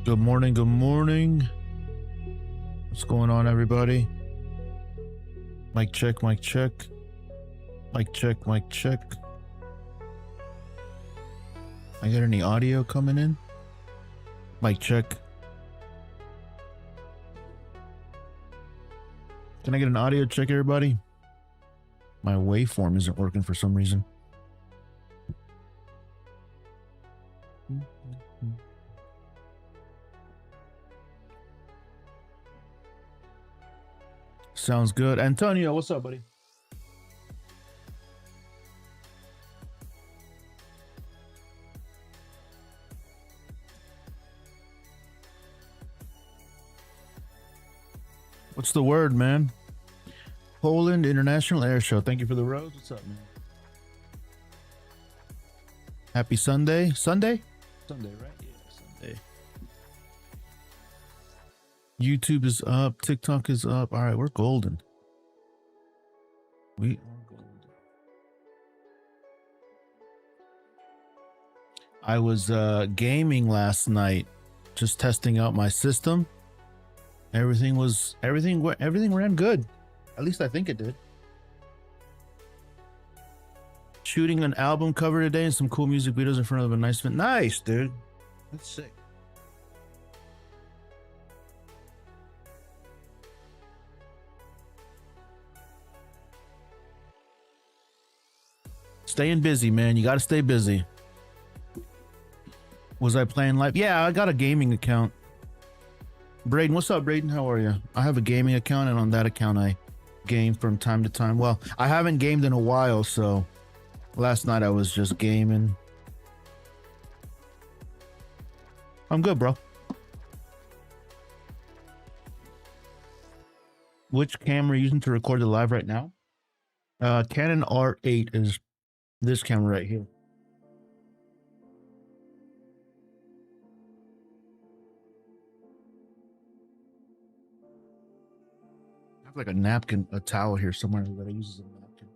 Good morning, good morning. What's going on, everybody? Mic check, mic check. Mic check, mic check. I got any audio coming in? Mic check. Can I get an audio check, everybody? My waveform isn't working for some reason. Sounds good. Antonio, what's up, buddy? What's the word, man? Poland International Air Show. Thank you for the rose. What's up, man? Happy Sunday. Sunday? Sunday, right? Yeah, Sunday. YouTube is up. TikTok is up. All right, we're golden. We are golden. I was gaming last night, just testing out my system. Everything ran good. At least I think it did. Shooting an album cover today and some cool music videos in front of a nice event. Nice, dude. That's sick. Staying busy, man. You got to stay busy. Was I playing live? Yeah, I got a gaming account. Braden, what's up, Braden? How are you? I have a gaming account, and on that account, I game from time to time. Well, I haven't gamed in a while, so last night I was just gaming. I'm good, bro. Which camera are you using to record the live right now? Canon R8 is this camera right here. I have like a napkin, a towel here somewhere that I use as a napkin.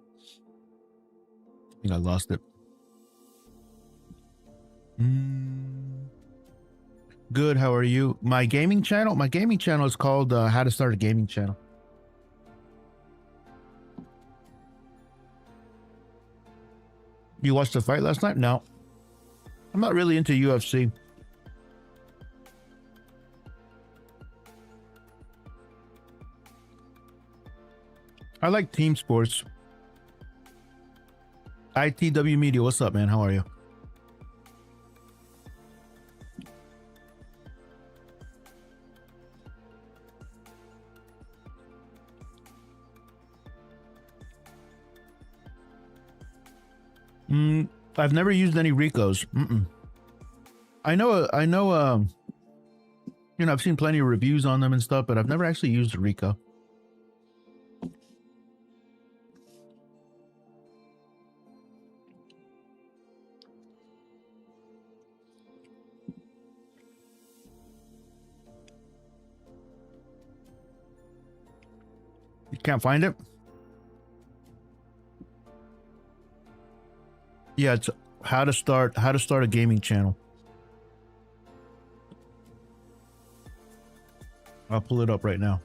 I think I lost it. Good, how are you? My gaming channel is called How to Start a Gaming Channel. You watched the fight last night? No. I'm not really into UFC. I like team sports. ITW Media, what's up, man? How are you? I've never used any Ricos. I know, you know, I've seen plenty of reviews on them and stuff, but I've never actually used a Rico. You can't find it? Yeah, it's how to start a gaming channel. I'll pull it up right now.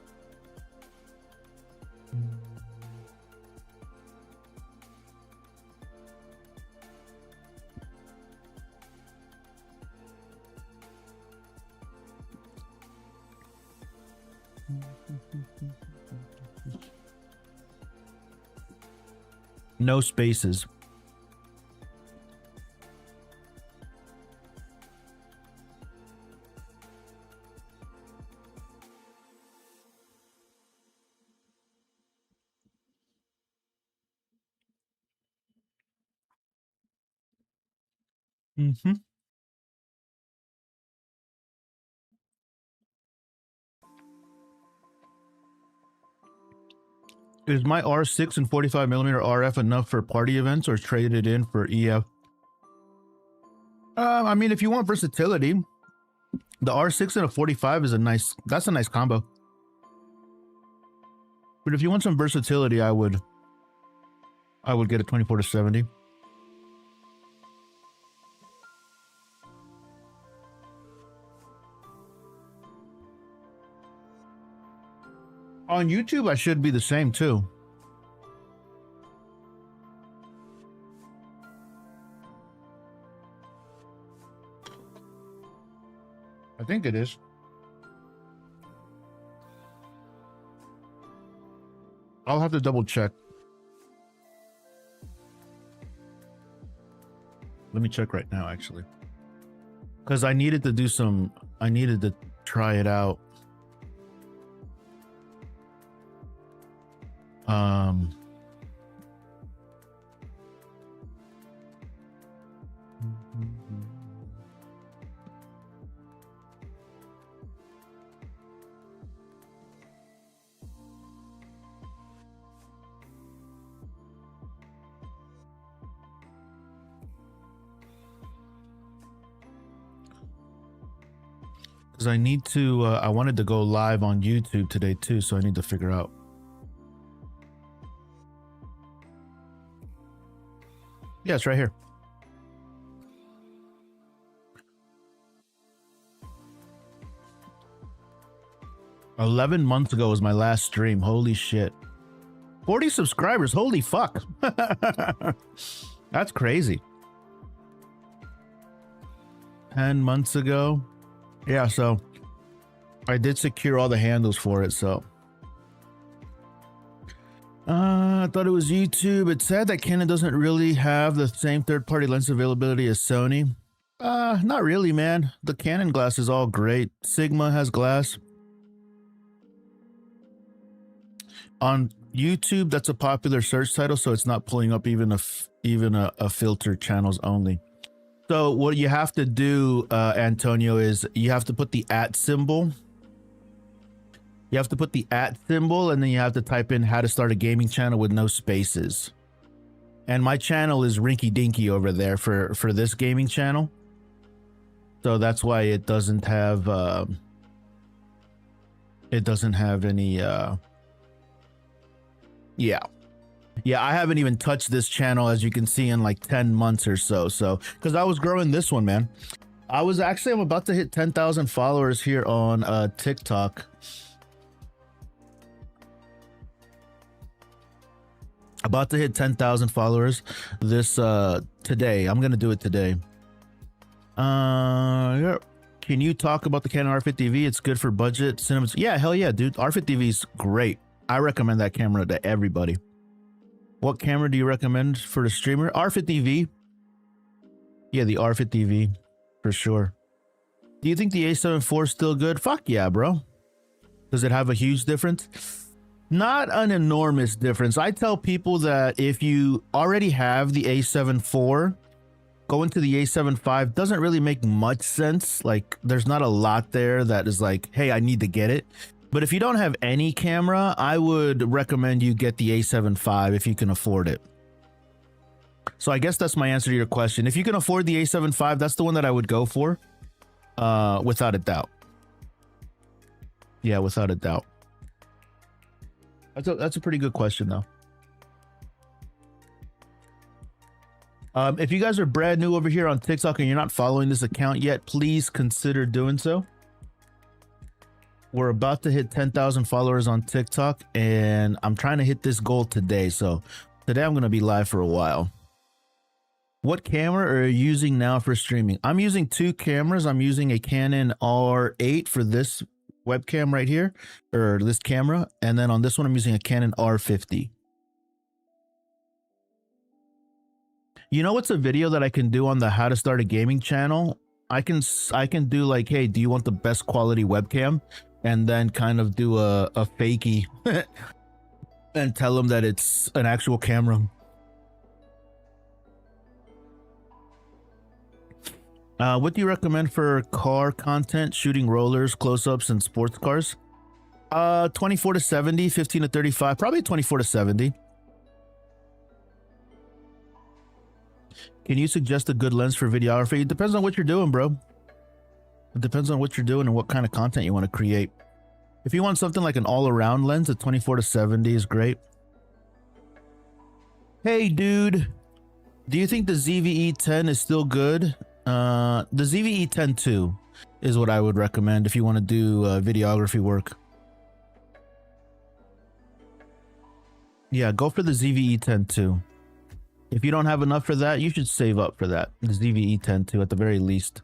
No spaces. Is my R6 and 45mm RF enough for party events or trade it in for EF? I mean, if you want versatility, the R6 and a 45 is that's a nice combo. But if you want some versatility, I would get a 24-70. On YouTube, I should be the same too. I think it is. I'll have to double check. Let me check right now, actually. Because I needed to do some, I needed to try it out. Because I need to, I wanted to go live on YouTube today too, so I need to figure out. Yeah, it's right here. "11 months ago was my last stream. Holy shit. 40 subscribers. Holy fuck." That's crazy. 10 months ago. Yeah, so I did secure all the handles for it, so. I thought it was YouTube. It said that Canon doesn't really have the same third-party lens availability as Sony. Not really, man. The Canon glass is all great. Sigma has glass. On YouTube, that's a popular search title, so it's not pulling up even a filter channels only. So what you have to do, Antonio, is you have to put the @ symbol. You have to put the @ symbol, and then you have to type in how to start a gaming channel with no spaces. And my channel is Rinky Dinky over there for this gaming channel. So that's why it doesn't have any yeah, I haven't even touched this channel, as you can see, in like 10 months or so. So, because I was growing this one, man. I'm about to hit 10,000 followers here on TikTok. About to hit 10,000 followers this today. I'm gonna do it today. Yeah. Can you talk about the Canon R50V? It's good for budget cinemas. Yeah, hell yeah, dude. R50V is great. I recommend that camera to everybody. What camera do you recommend for the streamer? R50V. Yeah, the R50V for sure. Do you think the A7 IV is still good? Fuck yeah, bro. Does it have a huge difference? Not an enormous difference. I tell people that if you already have the A7 IV, going to the A7 V doesn't really make much sense. Like, there's not a lot there that is like, hey, I need to get it. But if you don't have any camera, I would recommend you get the A7 V if you can afford it. So I guess that's my answer to your question. If you can afford the A7 V, that's the one that I would go for, without a doubt. Yeah, without a doubt. That's a pretty good question, though. If you guys are brand new over here on TikTok and you're not following this account yet, please consider doing so. We're about to hit 10,000 followers on TikTok, and I'm trying to hit this goal today. So today I'm going to be live for a while. What camera are you using now for streaming? I'm using two cameras. I'm using a Canon R8 for this webcam right here, or this camera. And then on this one, I'm using a Canon R50. You know what's a video that I can do on the how to start a gaming channel? I can do like, hey, do you want the best quality webcam? And then kind of do a fakie and tell them that it's an actual camera. What do you recommend for car content, shooting rollers, close-ups, and sports cars? 24 to 70, 15 to 35, probably 24 to 70. Can you suggest a good lens for videography? It depends on what you're doing, bro. It depends on what you're doing and what kind of content you want to create. If you want something like an all-around lens, a 24 to 70 is great. Hey, dude. Do you think the ZVE-10 is still good? The ZVE-10 II is what I would recommend if you want to do videography work. Yeah, go for the ZVE-10 too. If you don't have enough for that, you should save up for that. The ZVE-10 too, at the very least.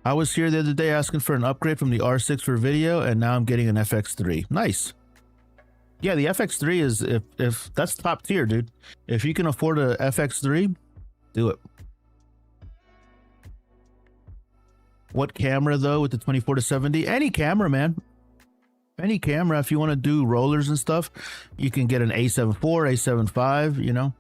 I was here the other day asking for an upgrade from the R6 for video, and now I'm getting an FX3. Nice. Yeah, the FX3 is, if that's top tier, dude. If you can afford a FX3, do it. What camera though with the 24-70? Any camera, man. Any camera. If you want to do rollers and stuff, you can get an A7 IV, A7 V, you know.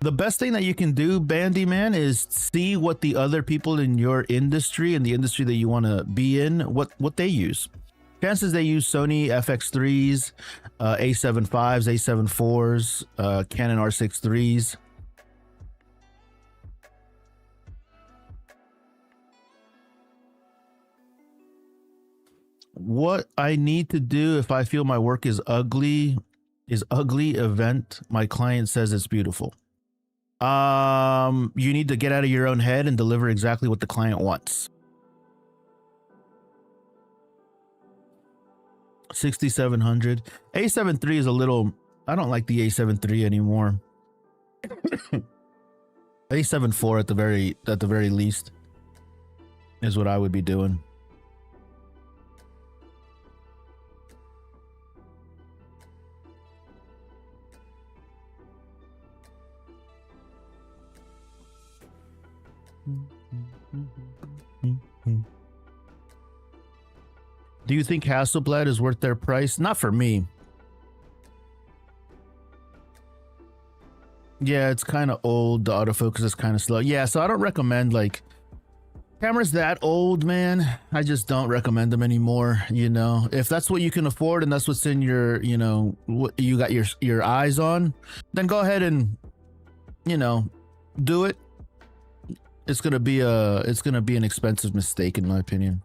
The best thing that you can do, Bandy Man, is see what the other people in your industry and the industry that you want to be in, what they use. Chances they use Sony FX3s, A7 Vs, A7 IVs, Canon R6 IIIs. What I need to do if I feel my work is ugly event. My client says it's beautiful. You need to get out of your own head and deliver exactly what the client wants. 6700. A7 III is a little, I don't like the A7 III anymore. A7 IV at the very least is what I would be doing. Do you think Hasselblad is worth their price? Not for me. Yeah, it's kind of old. The autofocus is kind of slow. Yeah, so I don't recommend like cameras that old, man. I just don't recommend them anymore. You know, if that's what you can afford and that's what's in your, you know, what you got your eyes on, then go ahead and, you know, do it. It's gonna be an expensive mistake in my opinion.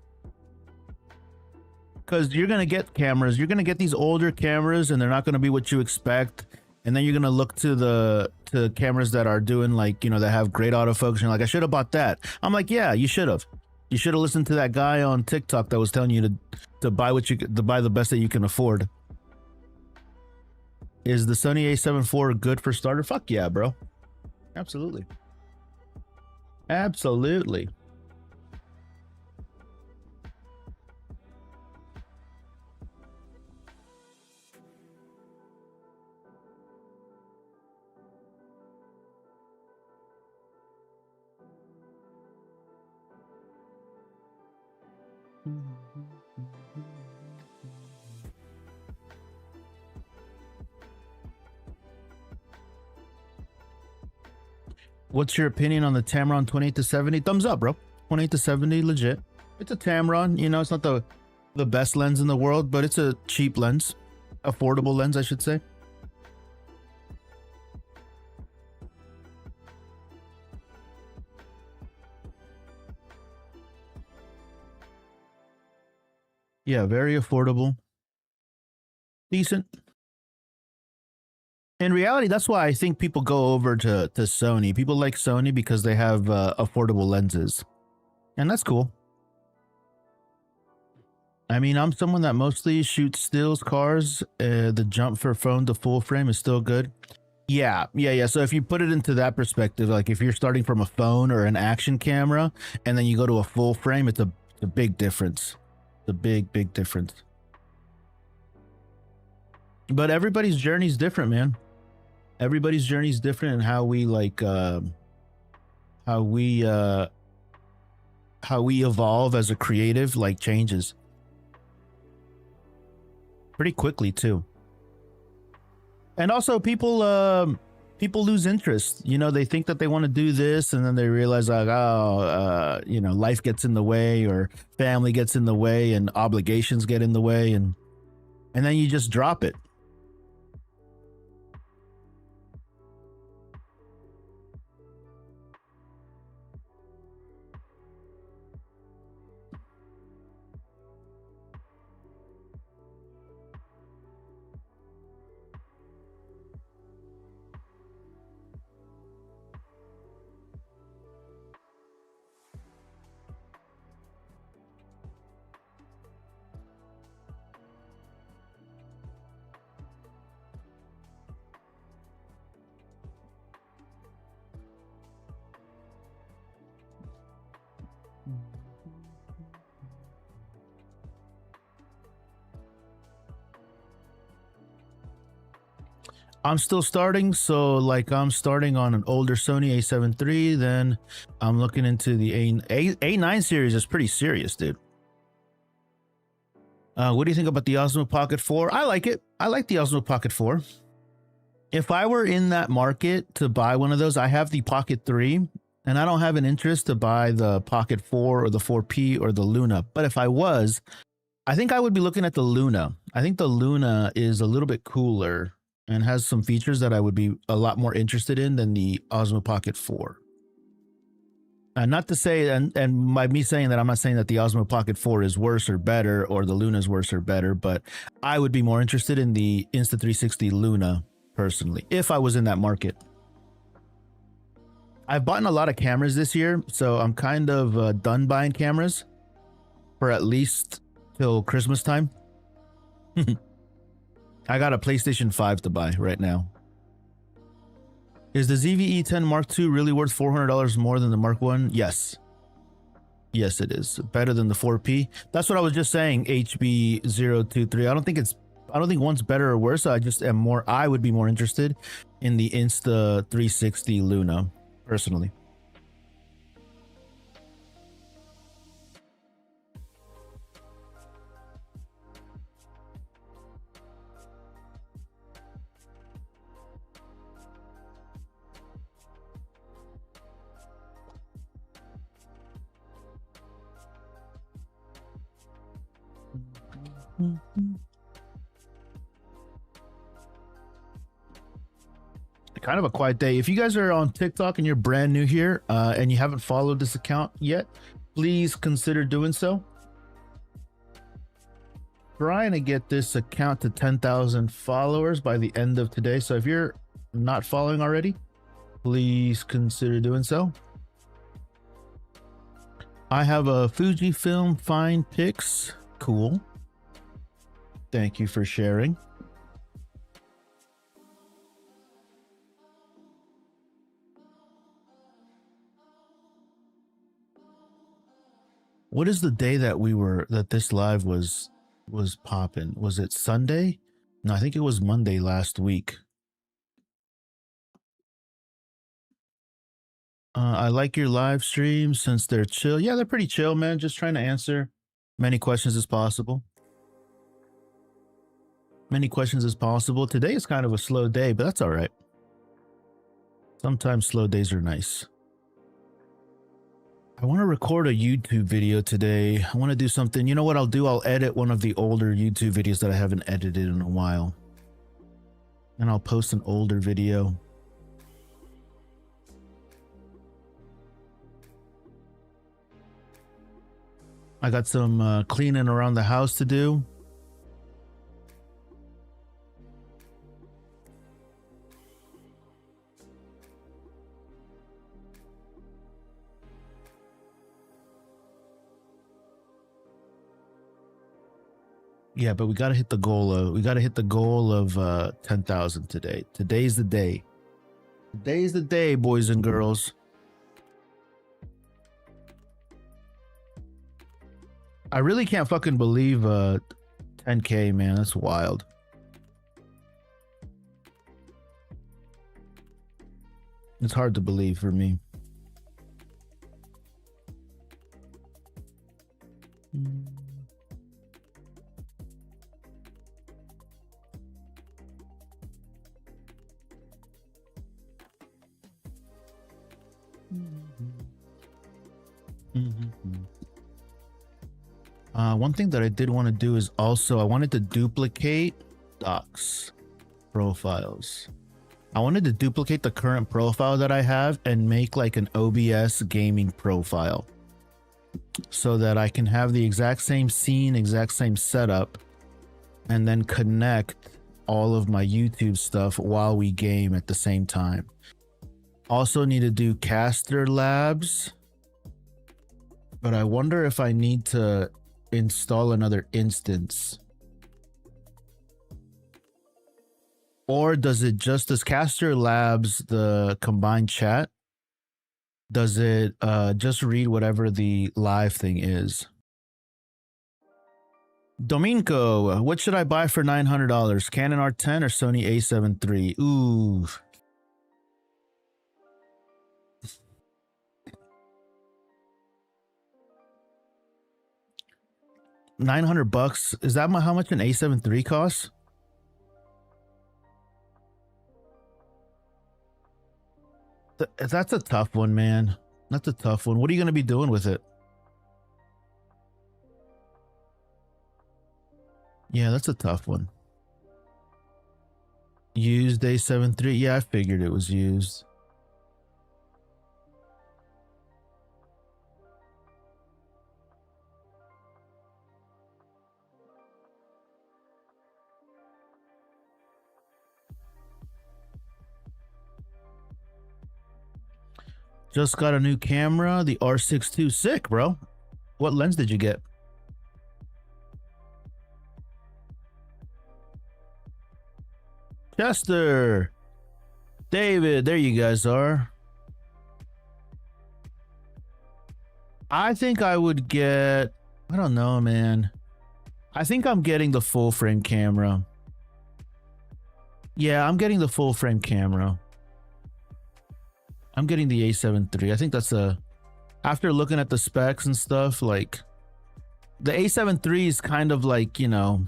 Because you're gonna get cameras, you're gonna get these older cameras, and they're not gonna be what you expect. And then you're gonna look to cameras that are doing like, you know, that have great autofocus. And you're like, I should have bought that. I'm like, yeah, you should have. You should have listened to that guy on TikTok that was telling you to buy the best that you can afford. Is the Sony A7 IV good for starter? Fuck yeah, bro. Absolutely. Absolutely. What's your opinion on the Tamron 28-70? Thumbs up, bro. 28-70, legit. It's a Tamron, you know, it's not the best lens in the world, but it's a cheap lens. Affordable lens, I should say. Yeah, very affordable. Decent. In reality, that's why I think people go over to Sony. People like Sony because they have affordable lenses. And that's cool. I mean, I'm someone that mostly shoots stills cars. The jump for phone to full frame is still good. Yeah. So if you put it into that perspective, like if you're starting from a phone or an action camera and then you go to a full frame, it's a big difference. It's a big difference. But everybody's journey is different, man. Everybody's journey is different, and how we like how we evolve as a creative like changes pretty quickly too. And also people lose interest. You know, they think that they want to do this, and then they realize like, you know, life gets in the way, or family gets in the way, and obligations get in the way, and then you just drop it. I'm still starting, so like I'm starting on an older Sony A7 III, then I'm looking into the A9 series. Is pretty serious, dude. What do you think about the Osmo Pocket 4? I like it. I like the Osmo Pocket 4. If I were in that market to buy one of those, I have the Pocket 3, and I don't have an interest to buy the Pocket 4 or the 4P or the Luna. But if I was, I think I would be looking at the Luna. I think the Luna is a little bit cooler and has some features that I would be a lot more interested in than the Osmo Pocket 4. Not to say, and by me saying that, I'm not saying that the Osmo Pocket 4 is worse or better or the Luna is worse or better, but I would be more interested in the Insta360 Luna personally, if I was in that market. I've bought a lot of cameras this year, so I'm kind of done buying cameras for at least till Christmas time. I got a PlayStation 5 to buy right now. Is the ZVE 10 Mark II really worth $400 more than the Mark I? Yes. Yes, it is. Better than the 4P. That's what I was just saying, HB023. I don't think one's better or worse. I would be more interested in the Insta360 Luna, personally. Kind of a quiet day. If you guys are on TikTok and you're brand new here and you haven't followed this account yet, please consider doing so. Trying to get this account to 10,000 followers by the end of today. So if you're not following already, please consider doing so. I have a Fujifilm Fine Pix. Cool. Thank you for sharing. What is the day that this live was popping? Was it Sunday? No, I think it was Monday last week. I like your live streams since they're chill. Yeah, they're pretty chill, man. Just trying to answer many questions as possible. Today is kind of a slow day, but that's all right. Sometimes slow days are nice. I want to record a YouTube video today. I want to do something. You know what I'll do? I'll edit one of the older YouTube videos that I haven't edited in a while. And I'll post an older video. I got some cleaning around the house to do. Yeah, but we got to hit the goal of 10,000 today. Today's the day. Today's the day, boys and girls. I really can't fucking believe 10K, man. That's wild. It's hard to believe for me. One thing that I did want to do is also I wanted to duplicate docs profiles. I wanted to duplicate the current profile that I have and make like an OBS gaming profile so that I can have the exact same scene, exact same setup, and then connect all of my YouTube stuff while we game at the same time. Also need to do caster labs, but I wonder if I need to install another instance, or does caster labs the combined chat? Does it just read whatever the live thing is? Domingo, what should I buy for $900? Canon R10 or Sony A7 III? Ooh. $900. Is that how much an A7 III costs? That's a tough one, man. That's a tough one. What are you going to be doing with it? Yeah, that's a tough one. Used A7 III. Yeah, I figured it was used. Just got a new camera, the R6 II. Sick, bro. What lens did you get? Chester, David, there you guys are. I think I would get, I don't know, man. I think I'm getting the full frame camera. Yeah, I'm getting the full frame camera. I'm getting the A7 III. I think that's after looking at the specs and stuff, like the A7 III is kind of like, you know,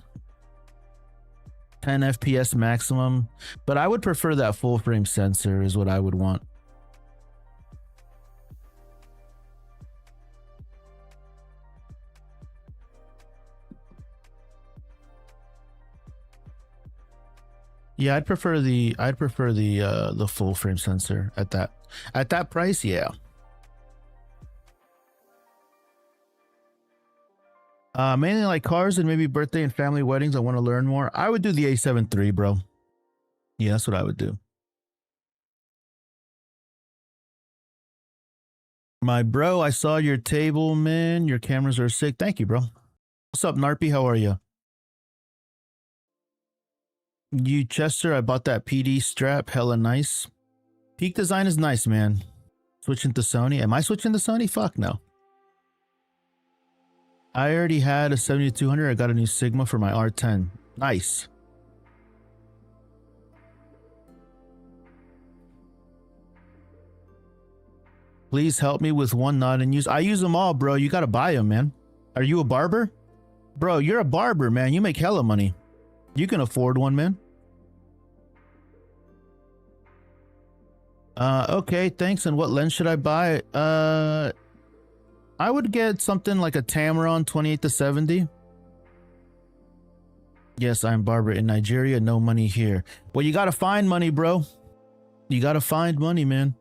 10 FPS maximum, but I would prefer that full frame sensor is what I would want. Yeah, I'd prefer the full frame sensor at that price, yeah. Mainly like cars and maybe birthday and family weddings. I want to learn more. I would do the A7 III, bro. Yeah, that's what I would do. My bro, I saw your table, man. Your cameras are sick. Thank you, bro. What's up, Narpy? How are you? You, Chester, I bought that PD strap. Hella nice. Peak design is nice, man. Switching to Sony. Am I switching to Sony? Fuck no. I already had a 7200. I got a new Sigma for my R10. Nice. Please help me with one not in use. I use them all, bro. You gotta buy them, man. Are you a barber? Bro, you're a barber, man. You make hella money. You can afford one, man. Okay, thanks. And what lens should I buy? I would get something like a Tamron 28-70. Yes, I'm barber in Nigeria. No money here. Well, you gotta find money, bro. You gotta find money, man.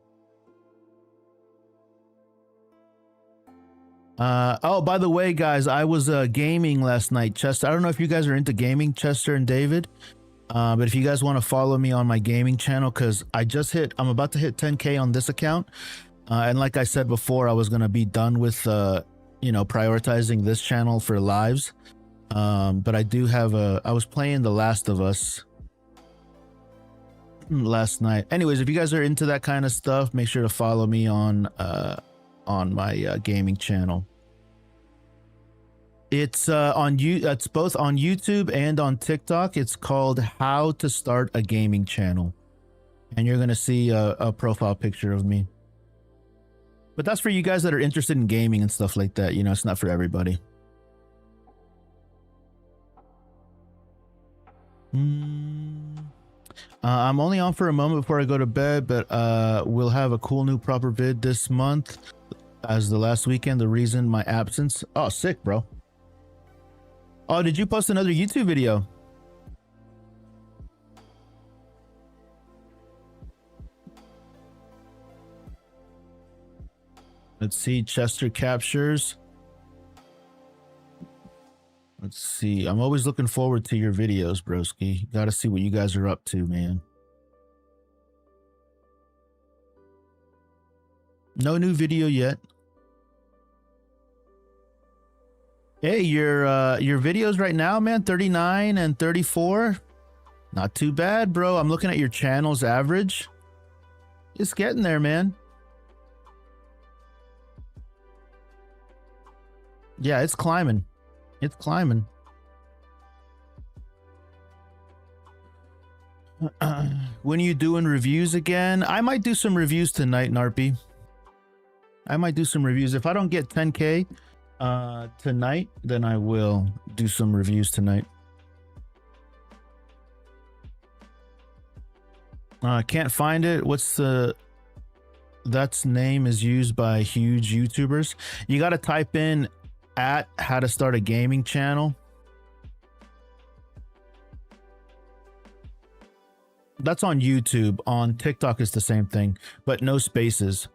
Oh, by the way, guys, I was gaming last night. Chester, I don't know if you guys are into gaming, Chester and David. But if you guys want to follow me on my gaming channel, because I'm about to hit 10K on this account. And like I said before, I was going to be done with, you know, prioritizing this channel for lives. But I do have I was playing The Last of Us last night. Anyways, if you guys are into that kind of stuff, make sure to follow me on my gaming channel. It's it's both on YouTube and on TikTok. It's called How to Start a Gaming Channel. And you're going to see a profile picture of me. But that's for you guys that are interested in gaming and stuff like that. You know, it's not for everybody. I'm only on for a moment before I go to bed, but we'll have a cool new proper vid this month as the last weekend. The reason my absence. Oh, sick, bro. Oh, did you post another YouTube video? Let's see. Chester captures. Let's see. I'm always looking forward to your videos, broski. Got to see what you guys are up to, man. No new video yet. Hey, your videos right now, man, 39 and 34. Not too bad, bro. I'm looking at your channel's average. It's getting there, man. Yeah, it's climbing. It's climbing. When are you doing reviews again? I might do some reviews tonight, Narpy. I might do some reviews. If I don't get 10K tonight, then I will do some reviews tonight. Can't find it. What's the... That's name is used by huge YouTubers. You got to type in at how to start a gaming channel. That's on YouTube. On TikTok is the same thing, but no spaces.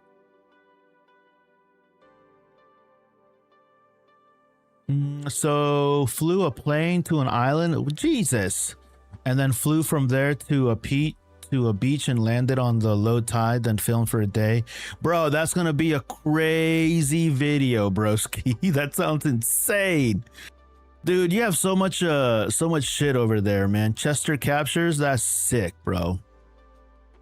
So flew a plane to an island, Jesus, and then flew from there to a beach and landed on the low tide, then filmed for a day. Bro, that's gonna be a crazy video, broski. That sounds insane. Dude, you have so much shit over there, man. Chester captures, that's sick, bro.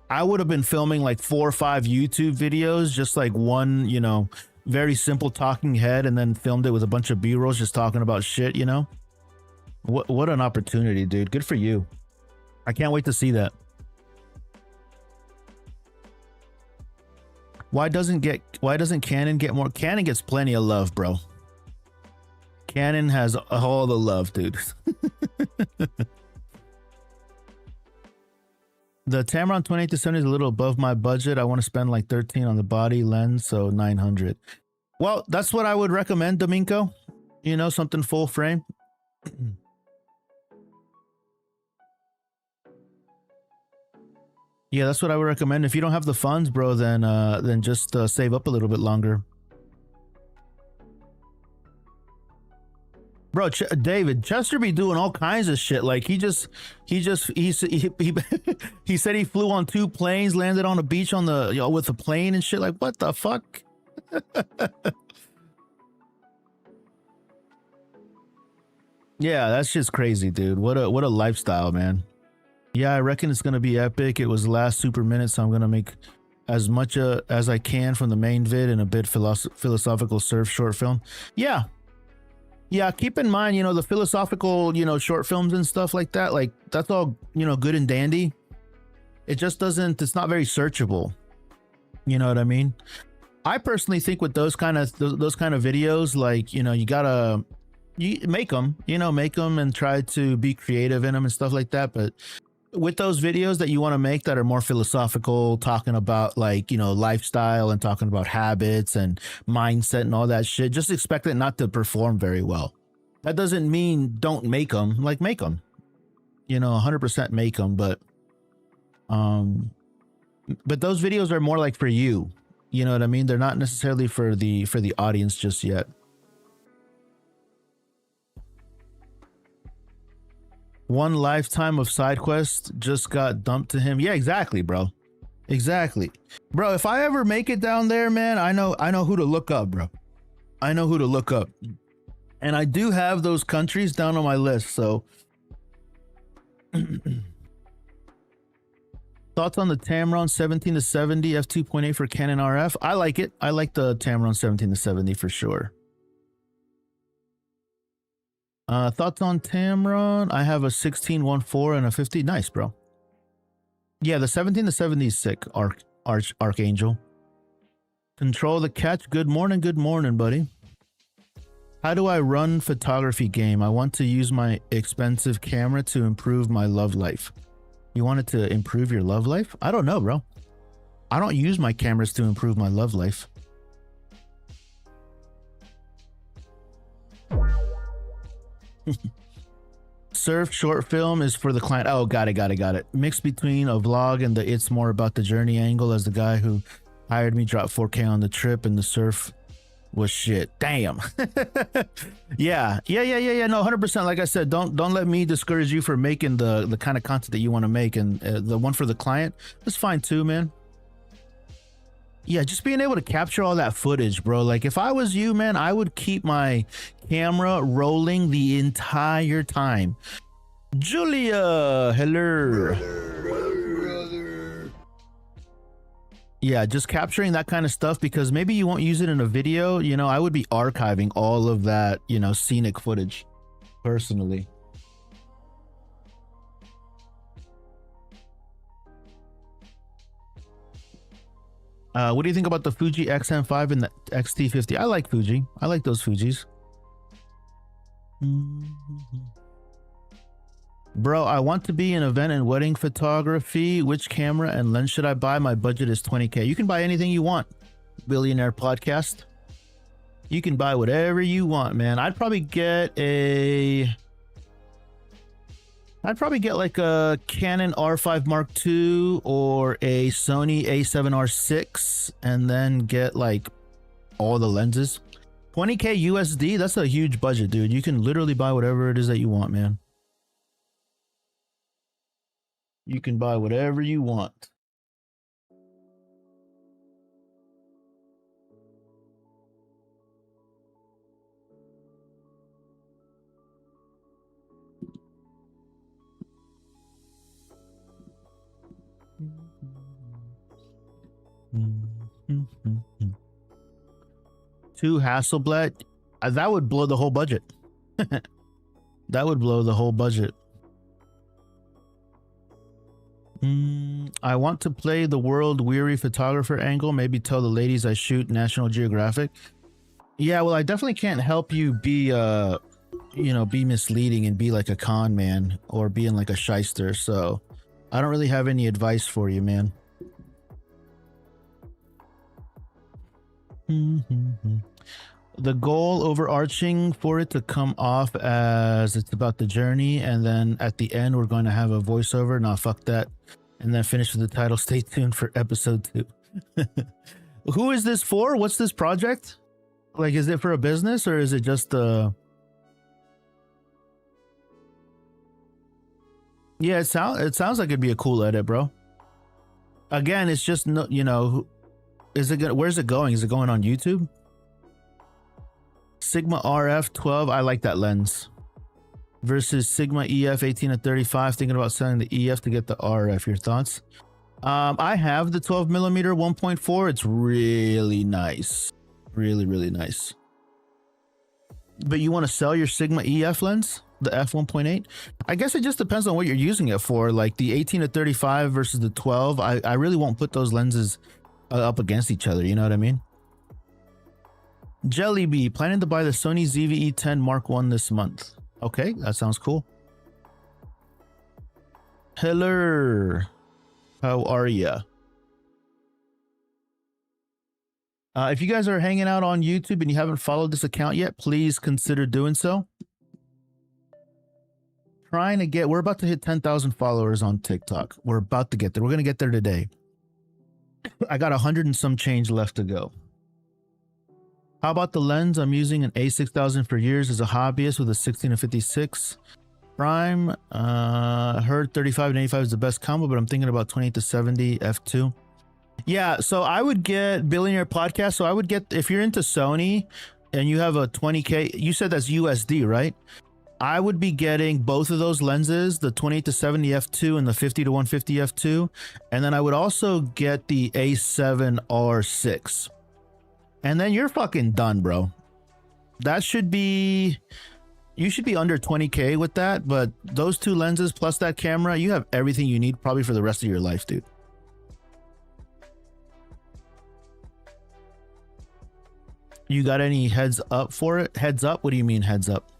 I would have been filming like 4 or 5 YouTube videos, just like one, you know, very simple talking head, and then filmed it with a bunch of B-rolls just talking about shit, you know? What an opportunity, dude. Good for you. I can't wait to see that. Why doesn't Canon get more? Canon gets plenty of love, bro. Canon has all the love, dude. The Tamron 28-70 is a little above my budget. I want to spend like 13 on the body lens, so 900. Well, that's what I would recommend, Domingo. You know, something full frame. Yeah, that's what I would recommend. If you don't have the funds, bro, then just save up a little bit longer. Bro, David, Chester be doing all kinds of shit. Like he said he flew on 2 planes, landed on a beach on the, you know, with a plane and shit. Like, what the fuck? Yeah, that's just crazy, dude. What a lifestyle, man. Yeah, I reckon it's gonna be epic. It was the last super minute, so I'm gonna make as much as I can from the main vid and a bit philosophical surf short film. Yeah. Yeah, keep in mind, you know, the philosophical, you know, short films and stuff like that, like that's all, you know, good and dandy. It just doesn't, it's not very searchable. You know what I mean? I personally think with those kind of videos, like, you know, you make them and try to be creative in them and stuff like that. But with those videos that you want to make that are more philosophical, talking about like, you know, lifestyle and talking about habits and mindset and all that shit, just expect it not to perform very well. That doesn't mean don't make them. Like, make them, you know, 100% make them. But those videos are more like for you. You know what I mean? They're not necessarily for the audience just yet. One lifetime of side quests just got dumped to him. Yeah, exactly, bro. Exactly. Bro, if I ever make it down there, man, I know who to look up, bro. I know who to look up. And I do have those countries down on my list, so. Thoughts on the Tamron 17-70 f2.8 for Canon RF? I like it. I like the Tamron 17-70 for sure. Thoughts on Tamron? I have a 16-1.4 and a 50. Nice, bro. Yeah, the 17-70 is sick. Archangel. Control the catch. Good morning, buddy. How do I run photography game? I want to use my expensive camera to improve my love life. You want it to improve your love life? I don't know, bro. I don't use my cameras to improve my love life. Surf short film is for the client. Oh, got it. Mix between a vlog and the it's more about the journey angle, as the guy who hired me dropped 4K on the trip and the surf was shit. Damn. Yeah. No, 100%. Like I said, don't let me discourage you for making the kind of content that you want to make, and the one for the client, that's fine too, man. Yeah, just being able to capture all that footage, bro. Like if I was you, man, I would keep my camera rolling the entire time. Julia, hello. Yeah, just capturing that kind of stuff, because maybe you won't use it in a video. You know, I would be archiving all of that, you know, scenic footage personally. What do you think about the Fuji XM5 and the XT50? I like Fuji. I like those Fujis. Bro, I want to be in event and wedding photography. Which camera and lens should I buy? My budget is 20K. You can buy anything you want. Billionaire Podcast. You can buy whatever you want, man. I'd probably get like a Canon R5 Mark II or a Sony A7R6 and then get like all the lenses. 20K USD, that's a huge budget, dude. You can literally buy whatever it is that you want, man. You can buy whatever you want. Two Hasselblad, that would blow the whole budget. That would blow the whole budget. I want to play the world weary photographer angle. Maybe tell the ladies I shoot National Geographic. Yeah, well, I definitely can't help you be be misleading and be like a con man or being like a shyster. So I don't really have any advice for you, man. The goal overarching for it to come off as it's about the journey, and then at the end we're going to have a voiceover. Nah, fuck that. And then finish with the title. Stay tuned for episode 2. Who is this for? What's this project? Like, is it for a business or is it just yeah, it sounds like it'd be a cool edit, bro. Again, it's just no, where's it going? Is it going on YouTube? Sigma RF 12, I like that lens. Versus Sigma EF 18-35, thinking about selling the EF to get the RF. Your thoughts? I have the 12mm 1.4. It's really nice. Really, really nice. But you want to sell your Sigma EF lens? The f1.8? I guess it just depends on what you're using it for. Like the 18-35 versus the 12, I really won't put those lenses up against each other, you know what I mean? Jellybee, planning to buy the Sony ZV-E10 Mark I this month. Okay, that sounds cool. Hello, how are ya? If you guys are hanging out on YouTube and you haven't followed this account yet, please consider doing so. We're about to hit 10,000 followers on TikTok. We're about to get there. We're going to get there today. I got 100 and some change left to go. How about the lens? I'm using an A6000 for years as a hobbyist with a 16-56 prime. Heard 35 and 85 is the best combo, but I'm thinking about 28-70 f2. Yeah, so I would get Billionaire Podcast. So I would get, if you're into Sony and you have a 20K, you said that's USD, right? I would be getting both of those lenses, the 28-70 f2 and the 50-150 f2. And then I would also get the A7R6. And then you're fucking done, bro. That should be, you should be under 20K with that. But those two lenses plus that camera, you have everything you need probably for the rest of your life, dude. You got any heads up for it? Heads up? What do you mean heads up?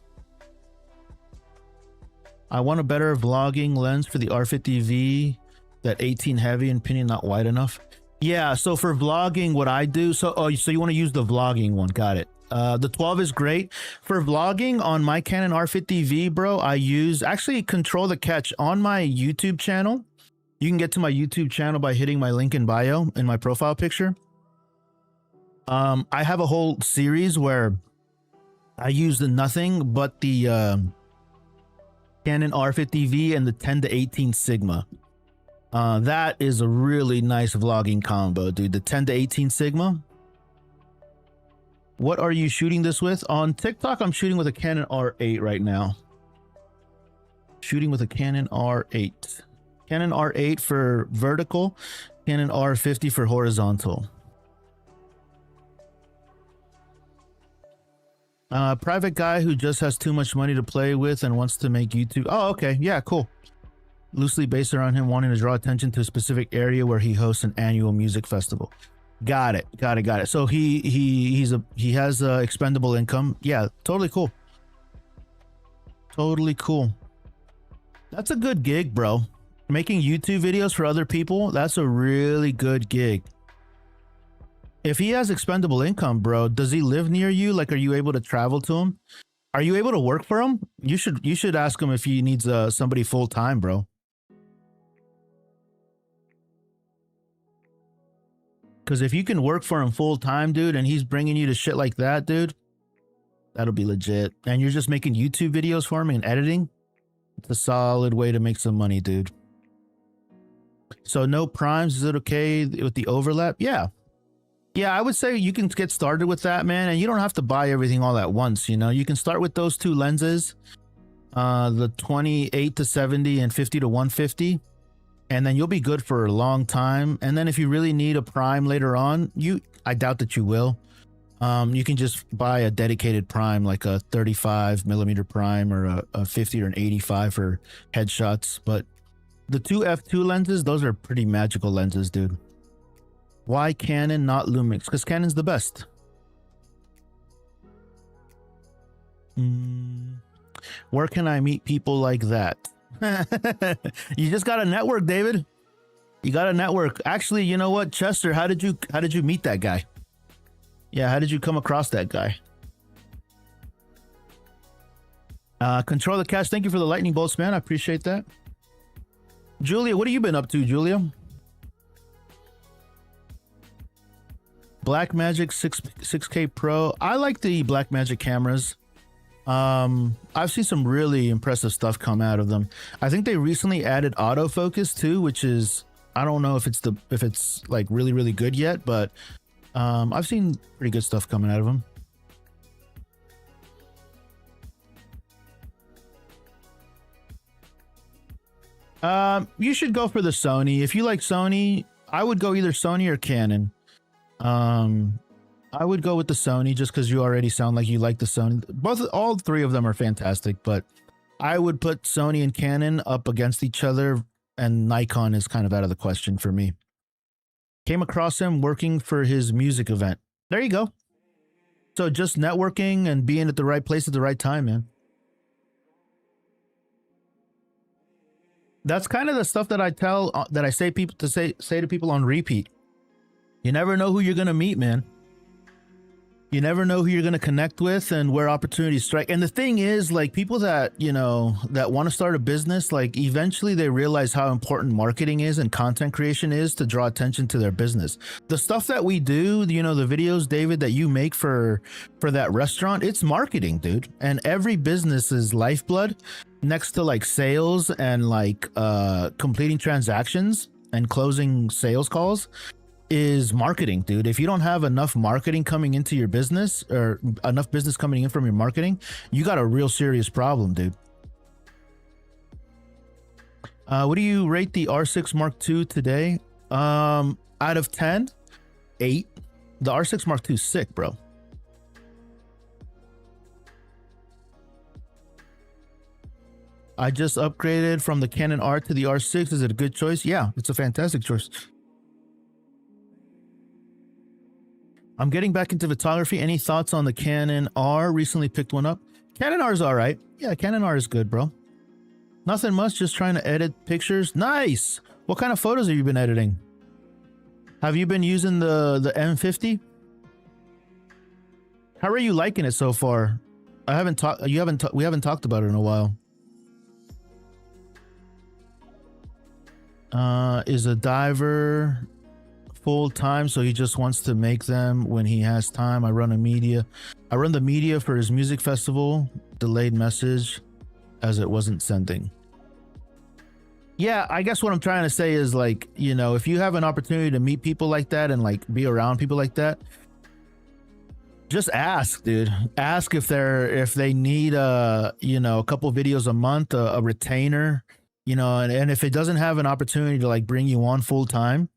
I want a better vlogging lens for the R50V, that 18 heavy and pinion not wide enough. Yeah, so for vlogging, what I do, so you want to use the vlogging one. Got it. The 12 is great. For vlogging on my Canon R50V, bro, I use, actually control the catch on my YouTube channel. You can get to my YouTube channel by hitting my link in bio in my profile picture. I have a whole series where I use nothing but the Canon R50V and the 10-18 Sigma. That is a really nice vlogging combo, dude. The 10-18 Sigma. What are you shooting this with? On TikTok, I'm shooting with a Canon R8 right now. Shooting with a Canon R8. Canon R8 for vertical, Canon R50 for horizontal. Private guy who just has too much money to play with and wants to make YouTube. Oh, okay. Yeah, cool. Loosely based around him wanting to draw attention to a specific area where he hosts an annual music festival. Got it. Got it. Got it. So he has expendable income. Yeah, totally cool. Totally cool. That's a good gig, bro. Making YouTube videos for other people, that's a really good gig. If he has expendable income, bro, does he live near you? Like, are you able to travel to him? Are you able to work for him? You should ask him if he needs somebody full time, bro. Because if you can work for him full time, dude, and he's bringing you to shit like that, dude, that'll be legit. And you're just making YouTube videos for him and editing. It's a solid way to make some money, dude. So no primes. Is it okay with the overlap? Yeah. Yeah, I would say you can get started with that, man. And you don't have to buy everything all at once. You know, you can start with those two lenses, the 28 to 70 and 50 to 150. And then you'll be good for a long time. And then if you really need a prime later on, I doubt that you will. You can just buy a dedicated prime, like a 35 millimeter prime or a 50 or an 85 for headshots. But the two f2 lenses, those are pretty magical lenses, dude. Why Canon, not Lumix? Because Canon's the best. Where can I meet people like that? You just got a network, David. You got a network. Actually, you know what, Chester? How did you meet that guy? Yeah, how did you come across that guy? Control the cash. Thank you for the lightning bolts, man. I appreciate that. Julia, what have you been up to, Julia? Blackmagic 6K Pro. I like the Blackmagic cameras. I've seen some really impressive stuff come out of them. I think they recently added autofocus too, which is, I don't know if it's like really, really good yet, but I've seen pretty good stuff coming out of them. You should go for the Sony. If you like Sony, I would go either Sony or Canon. I would go with the Sony just because you already sound like you like the Sony. All three of them are fantastic, but I would put Sony and Canon up against each other, and Nikon is kind of out of the question for me. Came across him working for his music event. There you go. So just networking and being at the right place at the right time, man. That's kind of the stuff that I say to people on repeat. You never know who you're going to meet, man. You never know who you're going to connect with and where opportunities strike. And the thing is, like, people that, that want to start a business, like, eventually they realize how important marketing is and content creation is to draw attention to their business. The stuff that we do, the videos, David, that you make for that restaurant, it's marketing, dude. And every business's lifeblood, next to like sales and like completing transactions and closing sales calls, is marketing, dude. If you don't have enough marketing coming into your business, or enough business coming in from your marketing, you got a real serious problem, dude. What do you rate the R6 Mark II today? Out of 10, 8. The R6 Mark II is sick, bro. I just upgraded from the Canon R to the R6. Is it a good choice? Yeah, it's a fantastic choice. I'm getting back into photography. Any thoughts on the Canon R? Recently picked one up. Canon R is all right. Yeah, Canon R is good, bro. Nothing much, just trying to edit pictures. Nice. What kind of photos have you been editing? Have you been using the M50? How are you liking it so far? We haven't talked about it in a while. Is a diver full time, so he just wants to make them when he has time. I run the media for his music festival. Delayed message as it wasn't sending. Yeah, I guess what I'm trying to say is, like, if you have an opportunity to meet people like that and like be around people like that, just ask, dude. Ask if they need a couple videos a month, a retainer, and if it doesn't have an opportunity to like bring you on full time,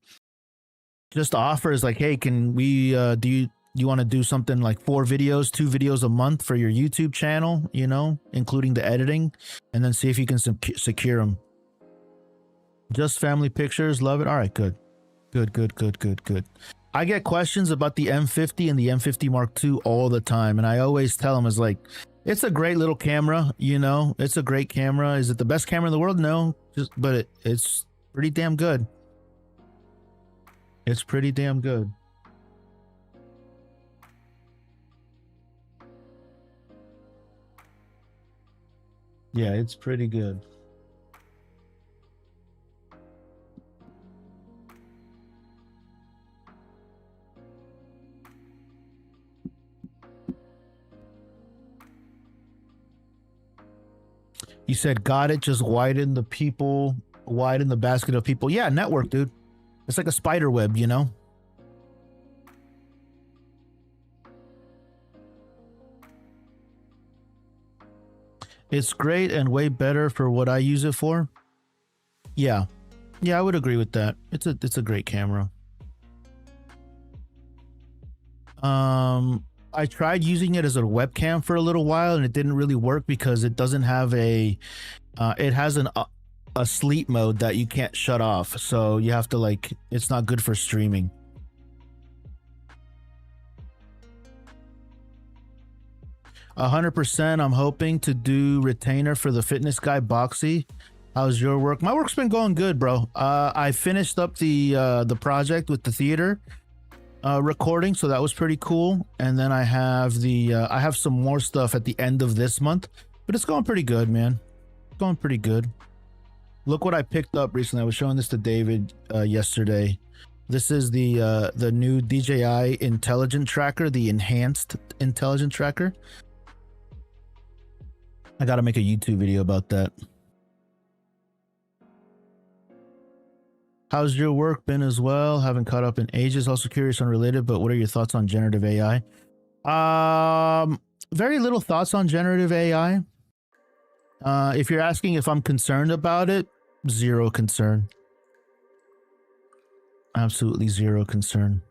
just offer is like, hey, can we do you want to do something like 2 videos a month for your YouTube channel, including the editing, and then see if you can secure them. Just family pictures, love it. All right, good. I get questions about the M50 and the M50 Mark II all the time, and I always tell them, it's like, it's a great little camera, you know, it's a great camera. Is it the best camera in the world? No, but it's pretty damn good. It's pretty damn good. Yeah, it's pretty good. You said, got it, just widen the basket of people. Yeah, network, dude. It's like a spider web, you know? It's great and way better for what I use it for. Yeah. Yeah, I would agree with that. It's a great camera. I tried using it as a webcam for a little while and it didn't really work because it doesn't have it has a sleep mode that you can't shut off. So you have to, like, it's not good for streaming. %. I'm hoping to do retainer for the fitness guy Boxy. How's your work? My work's been going good, bro. I finished up the project with the theater recording, so that was pretty cool. And then I have I have some more stuff at the end of this month, but it's going pretty good, man. It's going pretty good. Look what I picked up recently. I was showing this to David yesterday. This is the new DJI intelligent tracker, the enhanced intelligent tracker. I got to make a YouTube video about that. How's your work been as well? Haven't caught up in ages. Also curious, unrelated, but what are your thoughts on generative AI? Very little thoughts on generative AI. If you're asking if I'm concerned about it, zero concern. Absolutely zero concern.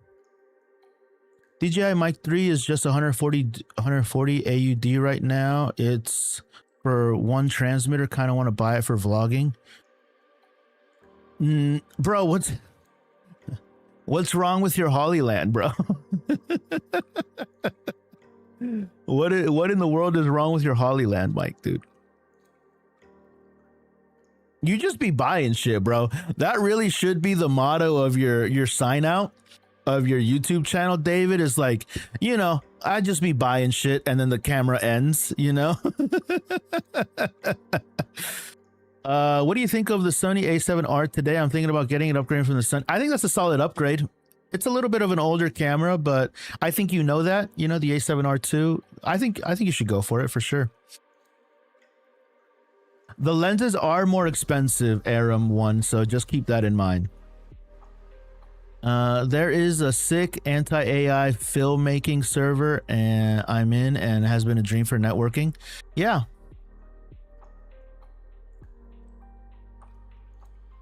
DJI Mic 3 is just 140 AUD right now. It's for one transmitter. Kind of want to buy it for vlogging. Bro, what's wrong with your Hollyland, bro? What in the world is wrong with your Hollyland mic, dude? You just be buying shit, bro. That really should be the motto of your sign out of your YouTube channel, David, is like, you know, I just be buying shit and then the camera ends, you know? What do you think of the Sony A7R today? I'm thinking about getting an upgrade from the Sony. I think that's a solid upgrade. It's a little bit of an older camera, but I think you know that, you know, the A7R II. I think you should go for it for sure. The lenses are more expensive, Aram one, so just keep that in mind. There is a sick anti-AI filmmaking server, and I'm in, and it has been a dream for networking. Yeah.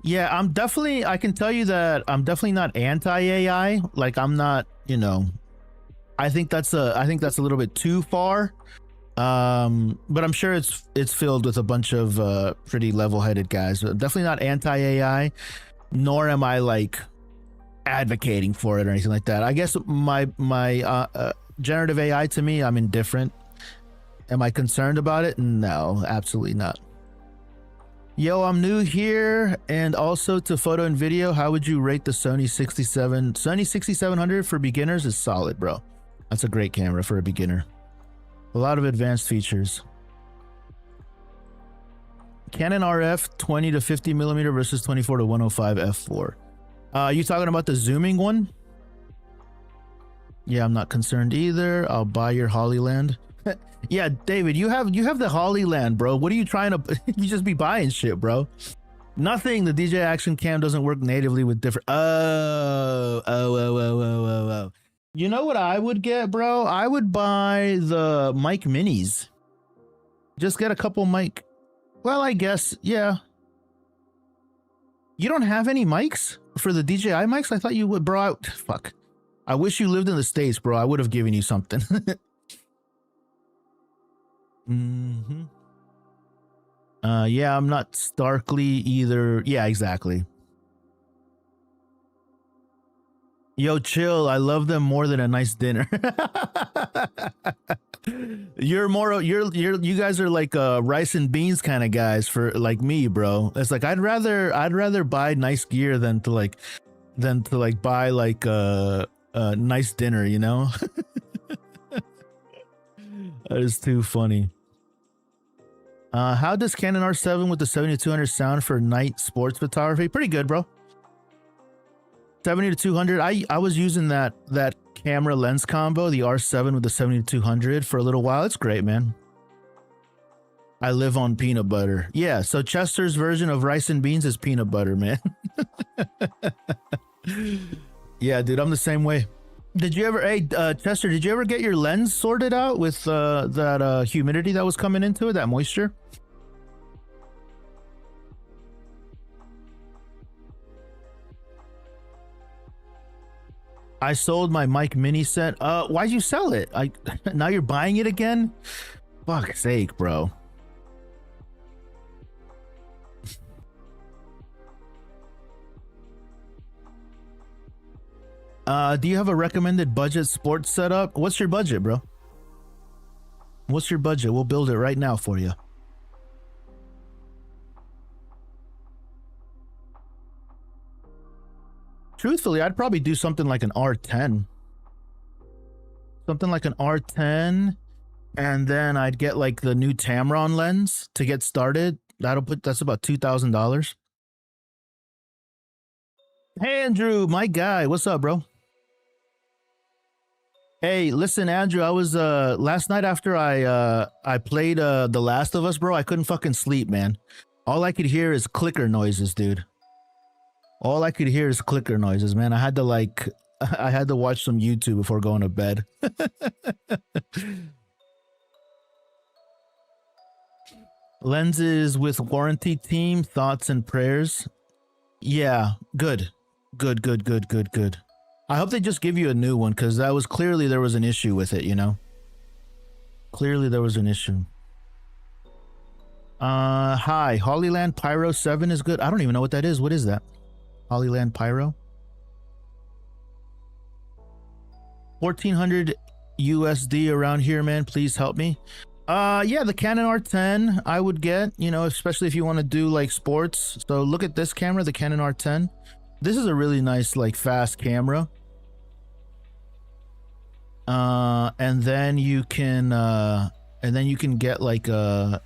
Yeah, I can tell you that I'm definitely not anti-AI. Like, I'm not, you know, I think that's a little bit too far. But I'm sure it's filled with a bunch of pretty level-headed guys. Definitely not anti-AI, nor am I like advocating for it or anything like that. I guess my generative AI, to me, I'm indifferent. Am I concerned about it? No, absolutely not. Yo, I'm new here and also to photo and video. How would you rate the Sony 6700 for beginners? Is solid, bro. That's a great camera for a beginner. A lot of advanced features. Canon RF 20 to 50 millimeter versus 24 to 105 f4. You talking about the zooming one? Yeah, I'm not concerned either. I'll buy your Hollyland. Yeah, David, you have the Hollyland, bro. What are you trying to? You just be buying shit, bro. Nothing. The DJI Action Cam doesn't work natively with different. Oh. You know what I would get, bro? I would buy the mic minis. Just get a couple mic. Well, I guess, yeah. You don't have any mics for the DJI mics? I thought you would, bro. Fuck. I wish you lived in the States, bro. I would have given you something. Yeah, I'm not starkly either. Yeah, exactly. Yo, chill. I love them more than a nice dinner. You guys are like rice and beans kind of guys for like me, bro. It's like I'd rather buy nice gear than to buy like a nice dinner, you know? That is too funny. How does Canon R7 with the 70-200 sound for night sports photography? Pretty good, bro. 70-200. I was using that camera lens combo, the R7 with the 70-200 for a little while. It's great, man. I live on peanut butter. Yeah, so Chester's version of rice and beans is peanut butter, man. Yeah, dude, I'm the same way. Did you ever, hey, Chester, did you ever get your lens sorted out with that humidity that was coming into it, that moisture? I sold my Mic Mini set. Why'd you sell it? Now you're buying it again? Fuck's sake, bro. Do you have a recommended budget sports setup? What's your budget, bro? What's your budget? We'll build it right now for you. Truthfully, I'd probably do something like an R10. Something like an R10, and then I'd get like the new Tamron lens to get started. That's about $2,000. Hey Andrew, my guy, what's up, bro? Hey, listen, Andrew, I was last night after I played The Last of Us, bro, I couldn't fucking sleep, man. All I could hear is clicker noises, dude. All I could hear is clicker noises, man. I had to I had to watch some YouTube before going to bed. Lenses with warranty team, thoughts and prayers. Yeah, good. Good. I hope they just give you a new one, because that was clearly there was an issue with it, you know? Clearly there was an issue. Hi, Hollyland Pyro 7 is good. I don't even know what that is. What is that? Hollyland Pyro? 1400 USD around here, man. Please help me. Yeah, the Canon R10 I would get, you know, especially if you want to do like sports. So look at this camera, the Canon R10. This is a really nice, like, fast camera. And then you can get like a,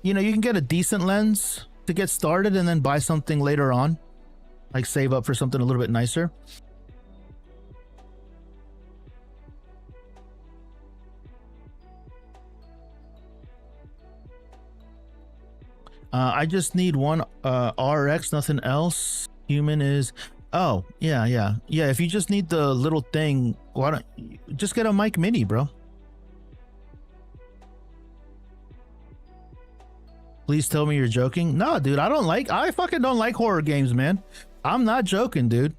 you know, you can get a decent lens to get started and then buy something later on, like save up for something a little bit nicer. I just need one RX, nothing else. Human is, oh yeah. If you just need the little thing, why don't you just get a Mic Mini, bro? Please tell me you're joking. No, dude, I fucking don't like horror games, man. I'm not joking, dude.